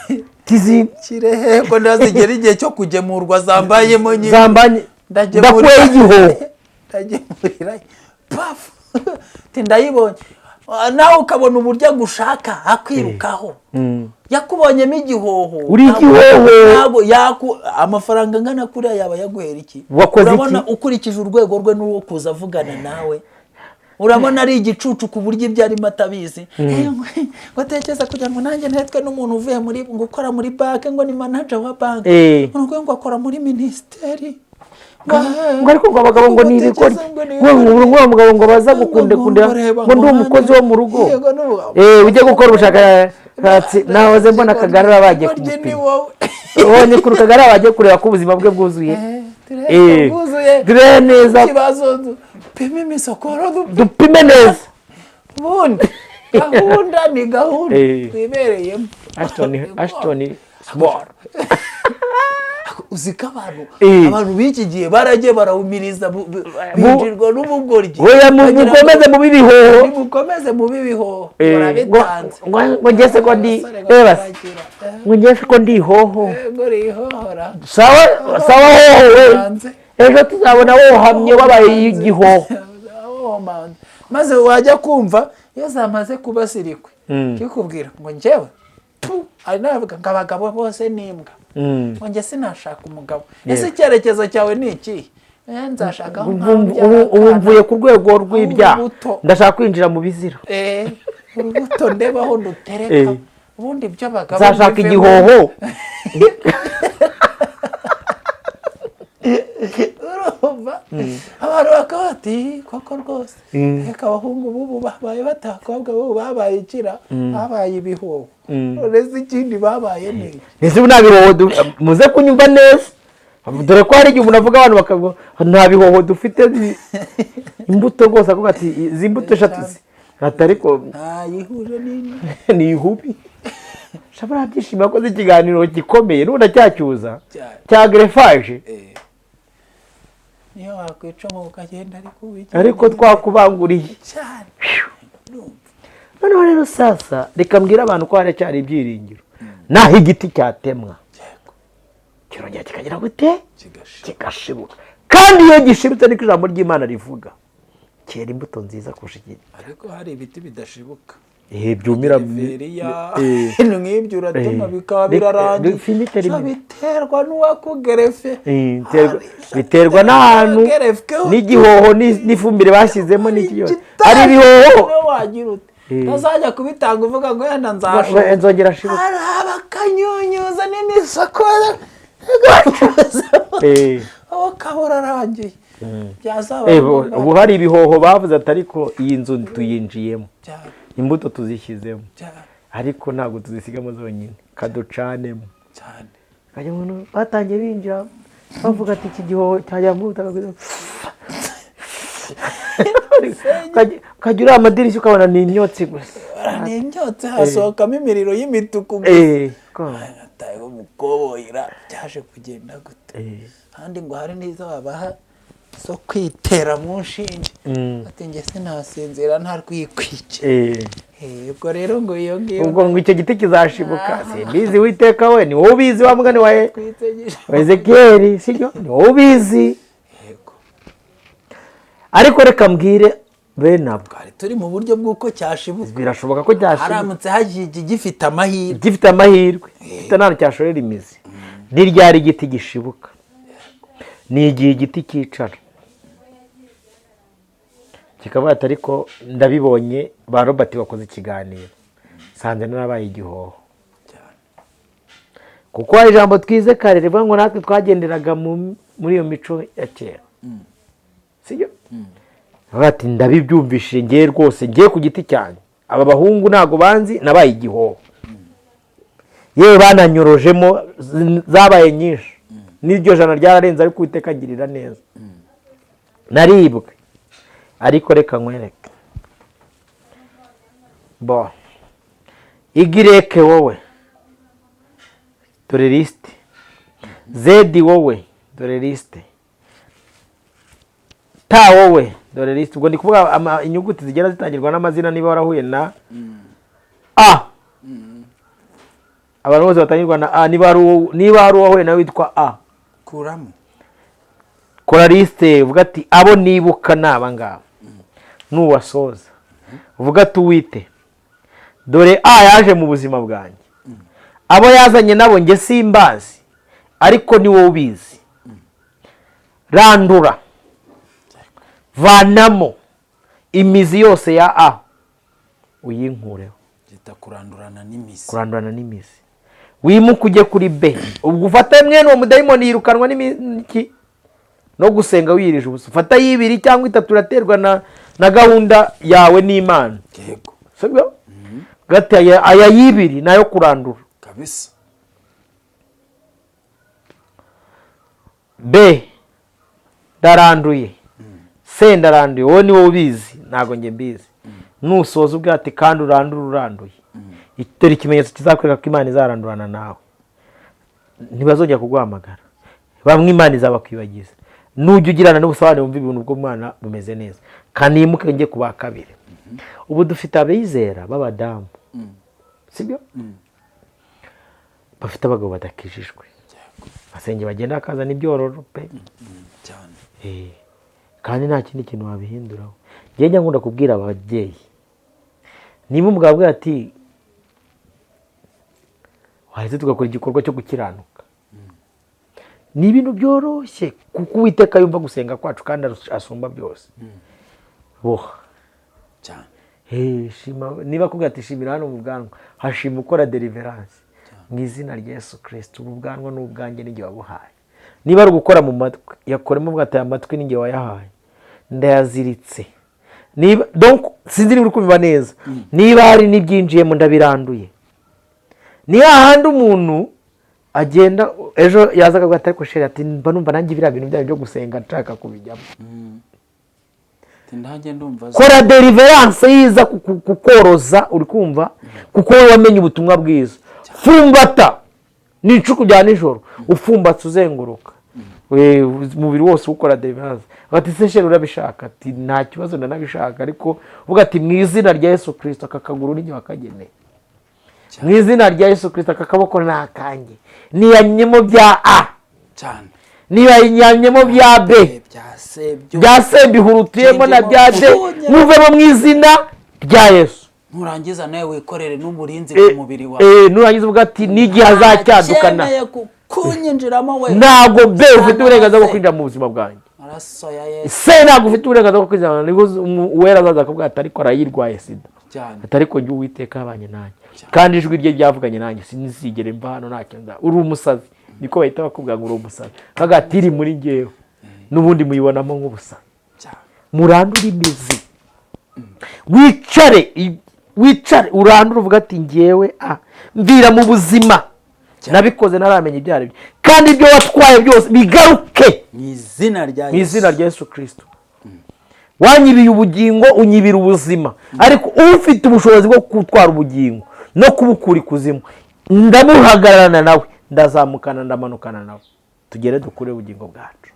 kirehe ko ndazigera igihe cyo kugemurwa zambayemo nyine ndakweye igihoho ndagemurira paf ndayibonye nawe ukabona uburyo gushaka akwirukaho yakubonyemo igihoho uri igihoho amafaranga angana kuriya yaba yaguhera iki urabona ukurikije urwego rwe n'uwo kuza avugana nawe urabona ari igicucu ku buryo ibyo arimo atabizi ngo atekereza kugira ngo nanjye ntitwe n'umuntu uvuye muri gukora muri banki ngo ni manager wa banki ngo akora muri minisiteri ngo ariko ngo abagabo ngo ni ibikora ngo umugabo ngo baza gukundekundira ngo ndi umukozi wo mu rugo ujye gukora ubushakashatsi nahoze mbona akagarara bagiye kumupima ubonye ku rukagarara bagiye kureba ko ubuzima bwe bwuzuye dure neza pime imisokoro dupime neza ubundi gahunda ni gahunda wibereyemo Ashton Small uzika abantu b'iki gihe baragiye barawumiriza binjirwa n'ubugoryi mukomeze mu bibihoho murabitanze ngo ngese ko ndi ngo ngese ko ndi hoho sawa hoho ejo tuzabona wohamye wabaye igihoho maze wajya kumva iyo zamaze kuba sirikwe kikubwira ngo njyewe ari navuga ngo abagabo bose n'imbwa ngo njye sinashaka umugabo. Ese icyerekezo cyawe ni iki? Nzashaka aho ubu mvuye ku rwego rw'ibyaha ndashaka kwinjira mu bizira. Urubuto ndebaho ndutereka ubundi ibyo bagabo nzashaka igihoho. urumva abantu bakaba bati koko rwose reka abahungu bubu babaye batakobwa bubu babaye ikira babaye ibihoho. uretse ikindi babaye neza ese nta bihoho muze kunyumva neza dore ko hari igihe umuntu avuga abantu bakavuga nta bihoho dufite imbuto rwose avuga ati izi mbuto eshatu ariko ntayihuje ni ihubi. shabara byishimiye ko ikiganiro gikomeye n'ubu ndacyacyuza cya grefaje niyo wakwicamo ukagenda ariko twakubanguriye cyane. noneho rero sasa reka mbwira abantu ko haracyari ibyiringiro. naho igiti cyatemwa kirongera kikagira gute kigashibuka, kandi iyo gishibutse niko ijambo ry'Imana rivuga cyera imbuto nziza kurusha igiti. ariko hari ibiti bidashibuka byumira nk'ibyo uratema bikaba birarangira biterwa n'uwakugerefe biterwa n'ahantu n'igihoho n'ifumbire bashyizemo n'iki ari ibihoho wagira ute ntazajya kubitanga uvuga ngo yenda nzashobora nzongera ashibuka hari abakanyunyuza n'imisako aho kabura arangiye ubu hari ibihoho bavuze ati ariko iyi nzu tuyinjiyemo imbuto tuzishyizemo ariko ntabwo tuzisigamo zonyine kaducanemo cyane. kajya umuntu batangiye binjira bavuga ati iki gihoho cyajya mu butaka kajya uriya amadirishya ukabona ni imyotsi gusa. ni imyotsi hasohokamo imiriro y'imituku gusa. atayeho umukoboyira byaje kugenda gute kandi ngo hari n'izo babaha zo kwitera mu nshinge ati njye sinasinzira nta rwikwike. ubwo rero ngo iyo ngiyo ubwo ngo icyo giti kizashibuka simbizi witeka we ni wowe ubizi wa mugani wa Ezekiyeli sibyo ni wowe ubizi. ariko reka mbwire bene abo turi mu buryo bw'uko cyashibuka birashoboka ko cyashibuka haramutse hagiye gifite amahirwe gifite nta cyashorera imizi. n'iryari igiti gishibuka ni igihe igiti cyicara kikaba ariko ndabibonye ba Robert bakoze ikiganiro sanze narabaye igihoho kuko hari ijambo twize kare rivuga ngo natwe twagenderaga muri iyo mico ya kera sibyo bati ndabibyumvishije ngiye rwose ngiye ku giti cyane aba bahungu ntago banzi nabaye igihoho yewe bananyorojemo zabaye nyinshi n'iryo jana ryararenze ariko Uwiteka agirira neza naribwe. ariko reka nkwereke bo igireke wowe dore lisite zedi wowe dore lisite ta wowe dore lisite. ubwo ndi kuvuga inyuguti zigera zitangirwa n'amazina niba warahuye na a abantu bose batangirwa na a niba hari uwahuye nawe witwa a kuramo kora lisite uvuga ati abo nibuka ni aba ngaba nuwasoza uvuga ati Uwite dore a yaje mu buzima bwanjye abo yazanye nabo njye simbazi ariko ni wowe ubizi. randura vanamo imizi yose ya a uyinkureho. kurandurana n'imizi wimuka ujye kuri b. ubwo ufata mwene uwo mudayimoni yirukanwa n'iki no gusenga wirije ubusa. ufata y'ibiri cyangwa itatu uraterwa na gahunda yawe n'Imana. yego sibyo gati aya y'ibiri nayo kurandura kabisa. b ndaranduye c ndaranduye wowe ni wowe ubizi ntago njye mbizi. nusoza ubwate kandi uranduye dore ikimenyetso kizakwereka ko Imana izarandurana nawe. ntibazongera kuguhamagara bamwe Imana izabakwibagiza. nujya ugirana n'ubusobanuro wumva ibintu bw'Imana bumeze neza kandi yimuke njye kuba kabiri. ubu dufite abizera b'abadamu sibyo bafite abagabo badakijijwe basenge bagenda bakazana ibyororo pe kandi nta kindi kintu wabihinduraho. njye nkunda kubwira ababyeyi niba umugabo abwira ati wahise tugakora igikorwa cyo gukiranuka ni ibintu byoroshye kuko Uwiteka yumva gusenga kwacu kandi asumba byose. Boha cyane. Niba akubwira ati shimira hano mu bwanwa, hashima ukora deliverance mu izina rya Yesu Kristo. Ubu bwanwa ni ubwanjye n'igihe wabuhaye. Niba ari gukora mu matwi, yakoremo bwataye amatwi n'igihe wayahaye, ndayaziritse. Niba donc sinzi niba uri kubiba neza, niba hari n'ibyinjiyemo ndabiranduye. Ni hahandi umuntu agenda ejo yazaga gata ariko sheri ati mba numva nanjye biriya bintu byo gusenga nshaka kubijyamo. Kora deliverance yiza kukoroza, uri kumva, kuko wamenye ubutumwa bwiza. Fumbata n'icuku bya nijoro, ufumbatse uzenguruka umubiri wose ukora deliverance. Ati se sheri urabishaka? Ati nta kibazo ndanabishaka, ariko uvuga ati mu izina rya Yesu Kristo akakaguru n'inyo wakageneye, mu izina rya Yesu Kristo akakaboko nakanjye, niyanyemo bya A cyane, niyanyemo bya B, bya C bihurutiyemo na bya D, muvemo mu izina rya Yesu. Nurangiza nawe wikorere n'umurinzi ku mubiri wawe. Nurangiza uvuga ati n'igihe azacyadukana kunyinjiramo we, ntabwo B ufite uburenganzira bwo kwinjira mu buzima bwanjye. Araso ya Yesu. Se ntabwo ufite uburenganzira bwo kwinjira, nibwo uwera azaza akabwira ati ariko arayirwaye sida cyane, atari ko jya Uwiteka abanye nanjye kandi ijwi rye ryavuganye nanjye, sinizigere mva hano ntacyo nza. Uri umusazi, niko bahita bakubwira ngo uri umusazi, kagatiri muri ngewe n'ubundi muyibonamo nk'ubusazi. Murandure imizi, wicare urandure uvuga ati ngewe mvira mu buzima, nabikoze naramenye ibyo ari byo, kandi ibyo watwaye byose bigaruke mu izina rya Yesu Kristo. Wanyibiye ubugingo unyibira ubuzima, ariko ufite ubushobozi bwo gutwara ubugingo no kubukura ikuzimu, ndamuhagararana nawe, ndazamukana ndamanukana nawe, tugere dukure ubugingo bwacu.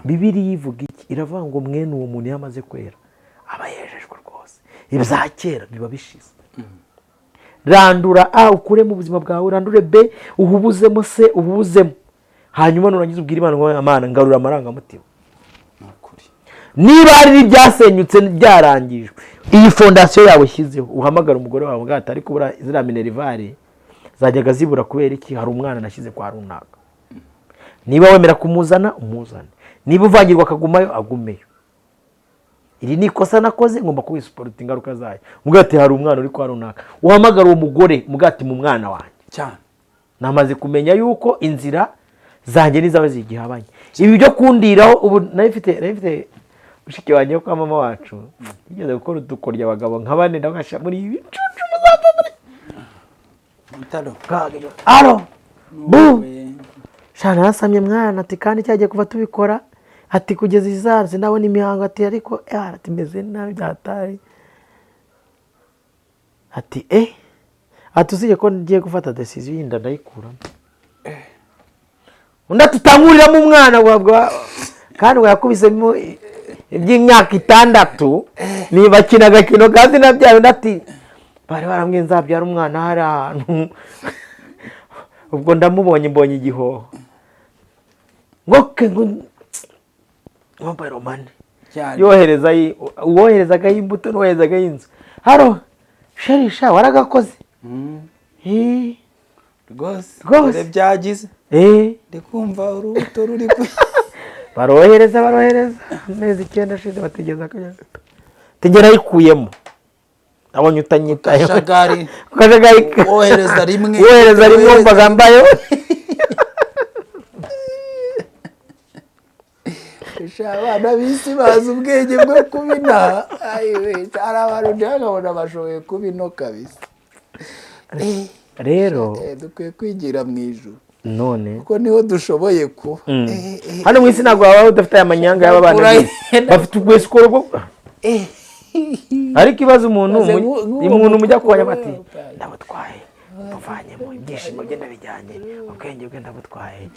Bibiliya ivuga iki? Iravuga ngo mwene uwo muntu yamaze kwera aba yejejwe rwose, ibya kera biba bishize. Randura A ukure mu buzima bwawe, urandure B uhubuzemo, C uhubuzemo, hanyuma nurangiza ubwira Imana ngo Imana ngarura amarangamutima. Niba hari n'ibyasenyutse byarangijwe, iyi fondasiyo yawe ishyizeho, uhamagara umugore wawe ugahita, ariko bura ziriya minerivare zajyaga zibura kubera iki? Hari umwana nashyize kwa runaka. Niba wemera kumuzana umuzane, niba uvangirwa akagumayo agumeyo. Iri ni ikosa nakoze, ngomba kubisuporta ingaruka zayo. Mugati hari umwana uri kwa runaka, uhamagara uwo mugore mugati mu mwana wanjye cyane, namaze kumenya yuko inzira zanjye nizawe zigihabanye. Ibi byo kundiraho ubu nayifite ushike wanjye kwa mama wacu, yigeze gukora udukorya abagabo nka bane ndagasha muri ibi cucu muzava muri mutalo kage. Alo bu shana nasamye mwana, ati kandi cyagiye kuva tubikora, ati kugeza izazi ndabona imihango, ati ariko ati meze nabi byatari, ati ati usiye ko ngiye gufata decision yinda ndayikuramo. Unda tutanguriramo umwana wabwa kandi yakubisemo iby'imyaka 6, niba kinaga kino kandi nabyaye, ndati bari barambwiye nzabyara umwana hari ahantu, ubwo ndamubonye mbonye igihoho ngoke mobile money yoherezaga imbuto noherezaga inzu. Haro sherisha waragakoze rwose byagize ndikumva urubuto ruri barohereza neza 9 ashize bategeza akanya tegera yikuyemo, abonye utanyitaye kajagari wohereza rimwe mbagambayo abana bisi bazi ubwenge bwo kubina. Ayiwe ari abantu ndabona bashoboye kubino kabisa. Rero dukwiye kwigira mu ijuru none kuko niho dushoboye kuba. Hano mu isi ntabwo waba udafite aya manyanga y'abana bafite ubwesikoro bwo ariko ibaze umuntu mujya kubanya bati ndabutwaye muvanyemo ibyishimo bye ndabijyanye, ubwenge bwe ndabutwaye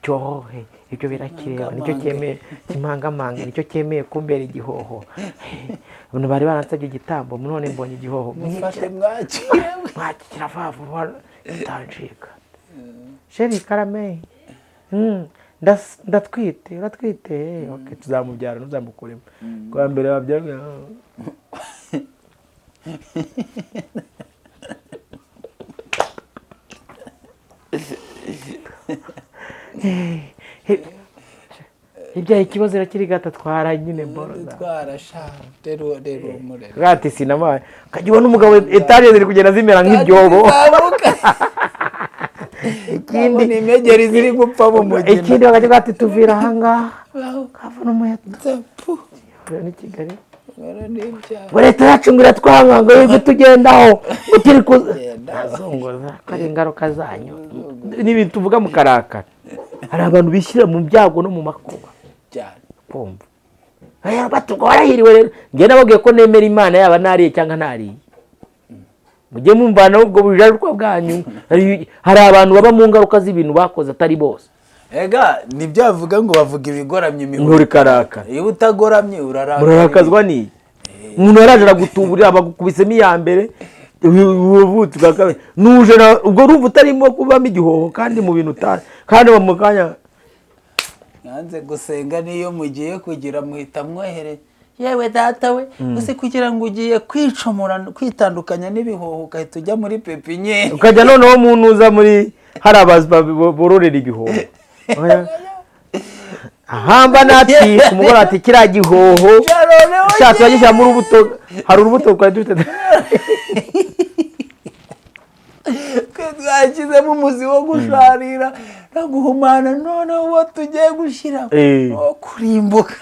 cyohe, ibyo birakireba, nicyo cyemeye kimpangamanga, nicyo cyemeye kumbera igihoho. Abantu bari baransabye igitambo, none mbonye igihoho, mufate mwakira vavu utancika. Sheri karame ndatwite, uratwite, okay, tuzamubyara ntuzamukuremo kwa mbere babyara. ibyaye ikibazo irakiri gata twara nyine mboroza twarasha rero umurero gati sinama kajya ubona umugabo etaje ziri kugenda zimera nk'ibyobo ikindi ni imegeri ziri gupfa mu mugina ikindi bakajya gati tuvira ahangaha kavuna umuheto ni Kigali ngo leta yacu ngo iratwanga ngo yego tugendaho utiri kuzunguza ko ari ingaruka zanyu n'ibintu tuvuga mu karakara hari abantu bishyira mu byago no mu makuba cyane kumva warahiriwe rero njye nababwiye ko nemera Imana yaba nariye cyangwa ntariye mujye mumvana ubwo bujarwa bwanyu hari abantu baba mu ngaruka z'ibintu bakoze atari bose ega nibyo bavuga ngo bavuga ibigoramye imihuri karakara iyo utagoramye urarakazwa ni umuntu yaraje aragutuburira bagukubisemo iya mbere ubuvutsi bwa kabiri nuje ubwo urumva utarimo kubamo igihoho kandi mu bintu utari kandi mu kanya nanze gusenga niyo mugiye kugira muhita mwohere yewe data we use kugira ngo ugiye kwicomora kwitandukanya n'ibihoho ukahita ujya muri pepinye ukajya noneho umuntu uza muri hari abazi bororera ibihoho ahamba nati kumugora ati kira gihoho cyatse bagishyira mu rubuto hari urubuto rwa dufite twashyizemo umuzi wo gusharira no guhumana none uwo tugiye gushyira kurimbuka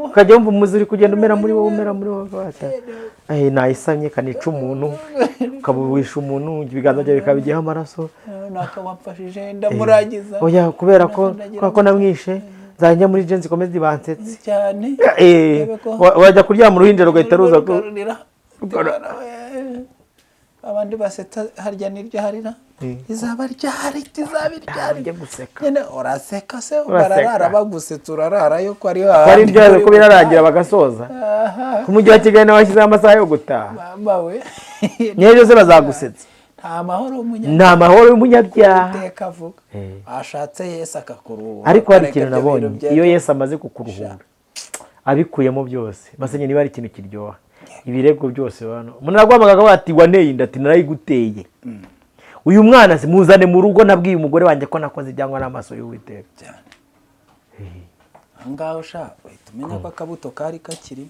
ukajya wumva umuzi uri kugenda umera muri wowe nayisamye kanica umuntu ukabuwisha umuntu ibiganza byawe bikabigiyeho amaraso nakawamfashije ndamuragiza oya kubera ko namwishe nzajya muri jensi komedi bansetse cyane wajya kuryama uruhinja rugahita ruza abandi baseta harya niryo harira izaba ryari njye guseka nyine uraseka se bararara bagusetse urarara yo ko ari bari byaje ko birarangira bagasoza ku mujyi wa Kigali nawe washyizeho amasaha yo gutaha mama we nyejo se bazagusetsa nta mahoro y'umunyabyaha iteka avuga ashatse Yesu akakuruhura ariko hari ikintu nabonye iyo Yesu amaze kukuruhura abikuyemo byose basenye niba ari ikintu kiryoha ibirego byose bano umuntu aragwamaga bati waneye inda ati narayiguteye uyu mwana se muzane mu rugo nabwiye umugore wanjye ko nakoze byangwa n'amaso y'Uwiteka cyane ngaho sha tumenya ko akabuto kari kakiri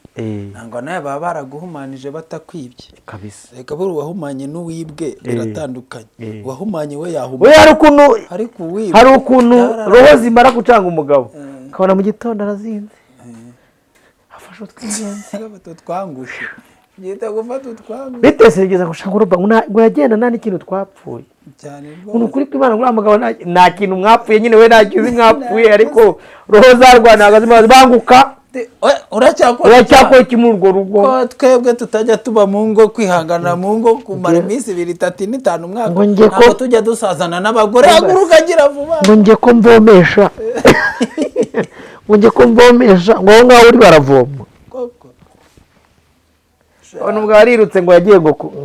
nangwa naye baba baraguhumanije batakwibye kabisa reka buri wahumanye n'uwibwe biratandukanye wahumanye we yahumanye hari ukuntu roho zimara gucanga umugabo kabona mu gitondo arazinze afashe utw'ingenzi twangushe ngita gufata utwangu biteserageza gushaka uruba ngo yagenda nta n'ikintu twapfuye cyane umuntu kuri kwimana ngo amagabo nta kintu mwapfuye nyine we nta kintu mwapfuye ariko roho zarwanaga zimaze banguka uracyakora iki muri urwo rugo ko twebwe tutajya tuba mu ngo kwihangana mu ngo kumara iminsi 2, 3, 5 umwaka ntabwo tujya dusazana n'abagore haguruka agira vuba ngo njye ko mvomesha ngo aho ngaho uri baravoma nubwo warirutse ngo yagiye ngo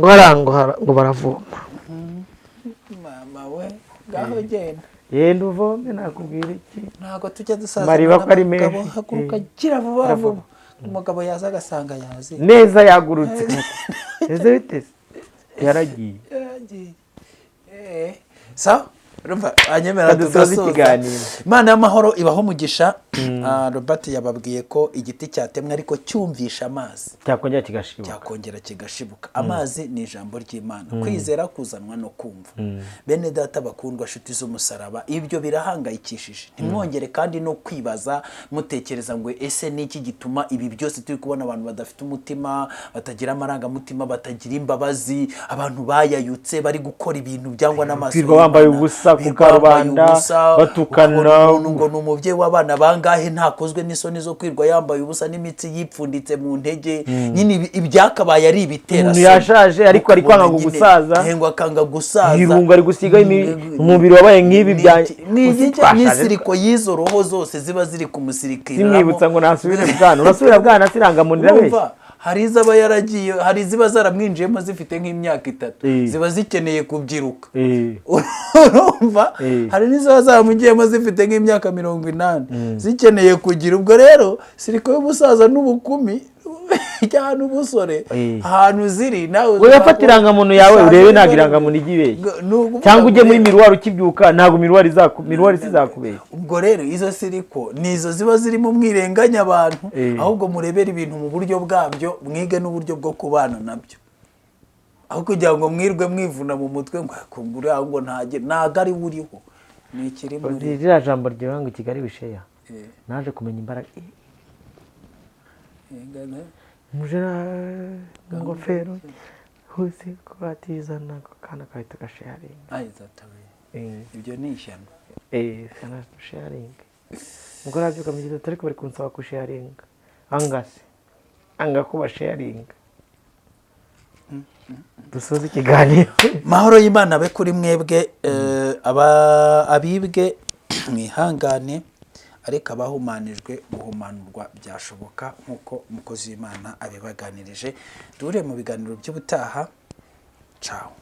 harangwa ngo baravoma mama we ngaho genda yenda uvome nakubwira iki ntabwo tujya dusazana mariba ko ari menshi haguruka agira vuba vuba umugabo yaza agasanga yazi neza yagurutse ese bitese yaragiye sawa anyemera tugasoza Imana y'amahoro ibaho mugisha Robert yababwiye ko igiti cyatemwe ariko cyumvisha amazi cyakongera kigashibuka amazi ni ijambo ry'Imana kwizera kuzanwa no kumva bene data bakundwa shuti z'umusaraba ibyo birahangayikishije ntimwongere kandi no kwibaza mutekereza ngo ese niki gituma ibi byose turi kubona abantu badafite umutima batagira amarangamutima batagira imbabazi abantu bayayutse bari gukora ibintu byangwa n'amaso bambaye ubusa ku karubanda batukana ngo n'umubyeyi w'abana bangahe ntakozwe n'isoni zo kwirwa yambaye ubusa n'imitsi yipfunditse mu ntege nyine ibyakabaye ari ibitera umuntu yashaje ariko ari kwanga gusaza hengo akanga gusaza irungu ari gusiga umubiri wabaye nk'ibi bya n'isiriko y'izo roho zose ziba ziri kumusirikira zimwibutsa ngo nasubire bwana urasubira bwana sirangamunira be hari izaba yaragiye hari ziba zaramwinjiyemo zifite nk'imyaka 3 ziba zikeneye kubyiruka urumva hari n'iziba zaramugiyemo zifite nk'imyaka 80 zikeneye kugira ubwo rero siriko y'ubusaza n'ubukumi cyane ubusore ahantu ziri nawe uyafata irangamuntu yawe urebe ntabwo irangamuntu igibeye cyangwa ujye muri miruwari ukibyuka ntabwo miruwari zizakubeye. ubwo rero izo siriko nizo ziba zirimo mwirenganya abantu ahubwo murebera ibintu mu buryo bwabyo mwige n'uburyo bwo kubana nabyo aho kugira ngo mwirwe mwivuna mu mutwe ngo akungure ngo ntago ari uriho ni ikiri muri ririya jambo ryawe ngo Kigali bisheya naje kumenya imbaraga mujera ngofero husi kwatizana kana kahita gasharing ibyo ni ishyano sana sharing ngo rabyuka mu gihe tari bari kunsaba ku sharing anga kuba sharing dusoze ikiganiro. mahoro y'Imana be kuri mwebwe abibwe mwihangane ariko abahumanijwe guhumanurwa byashoboka nk'uko umukozi w'Imana abibaganirije. Duhure mu biganiro by'ubutaha. Ciao.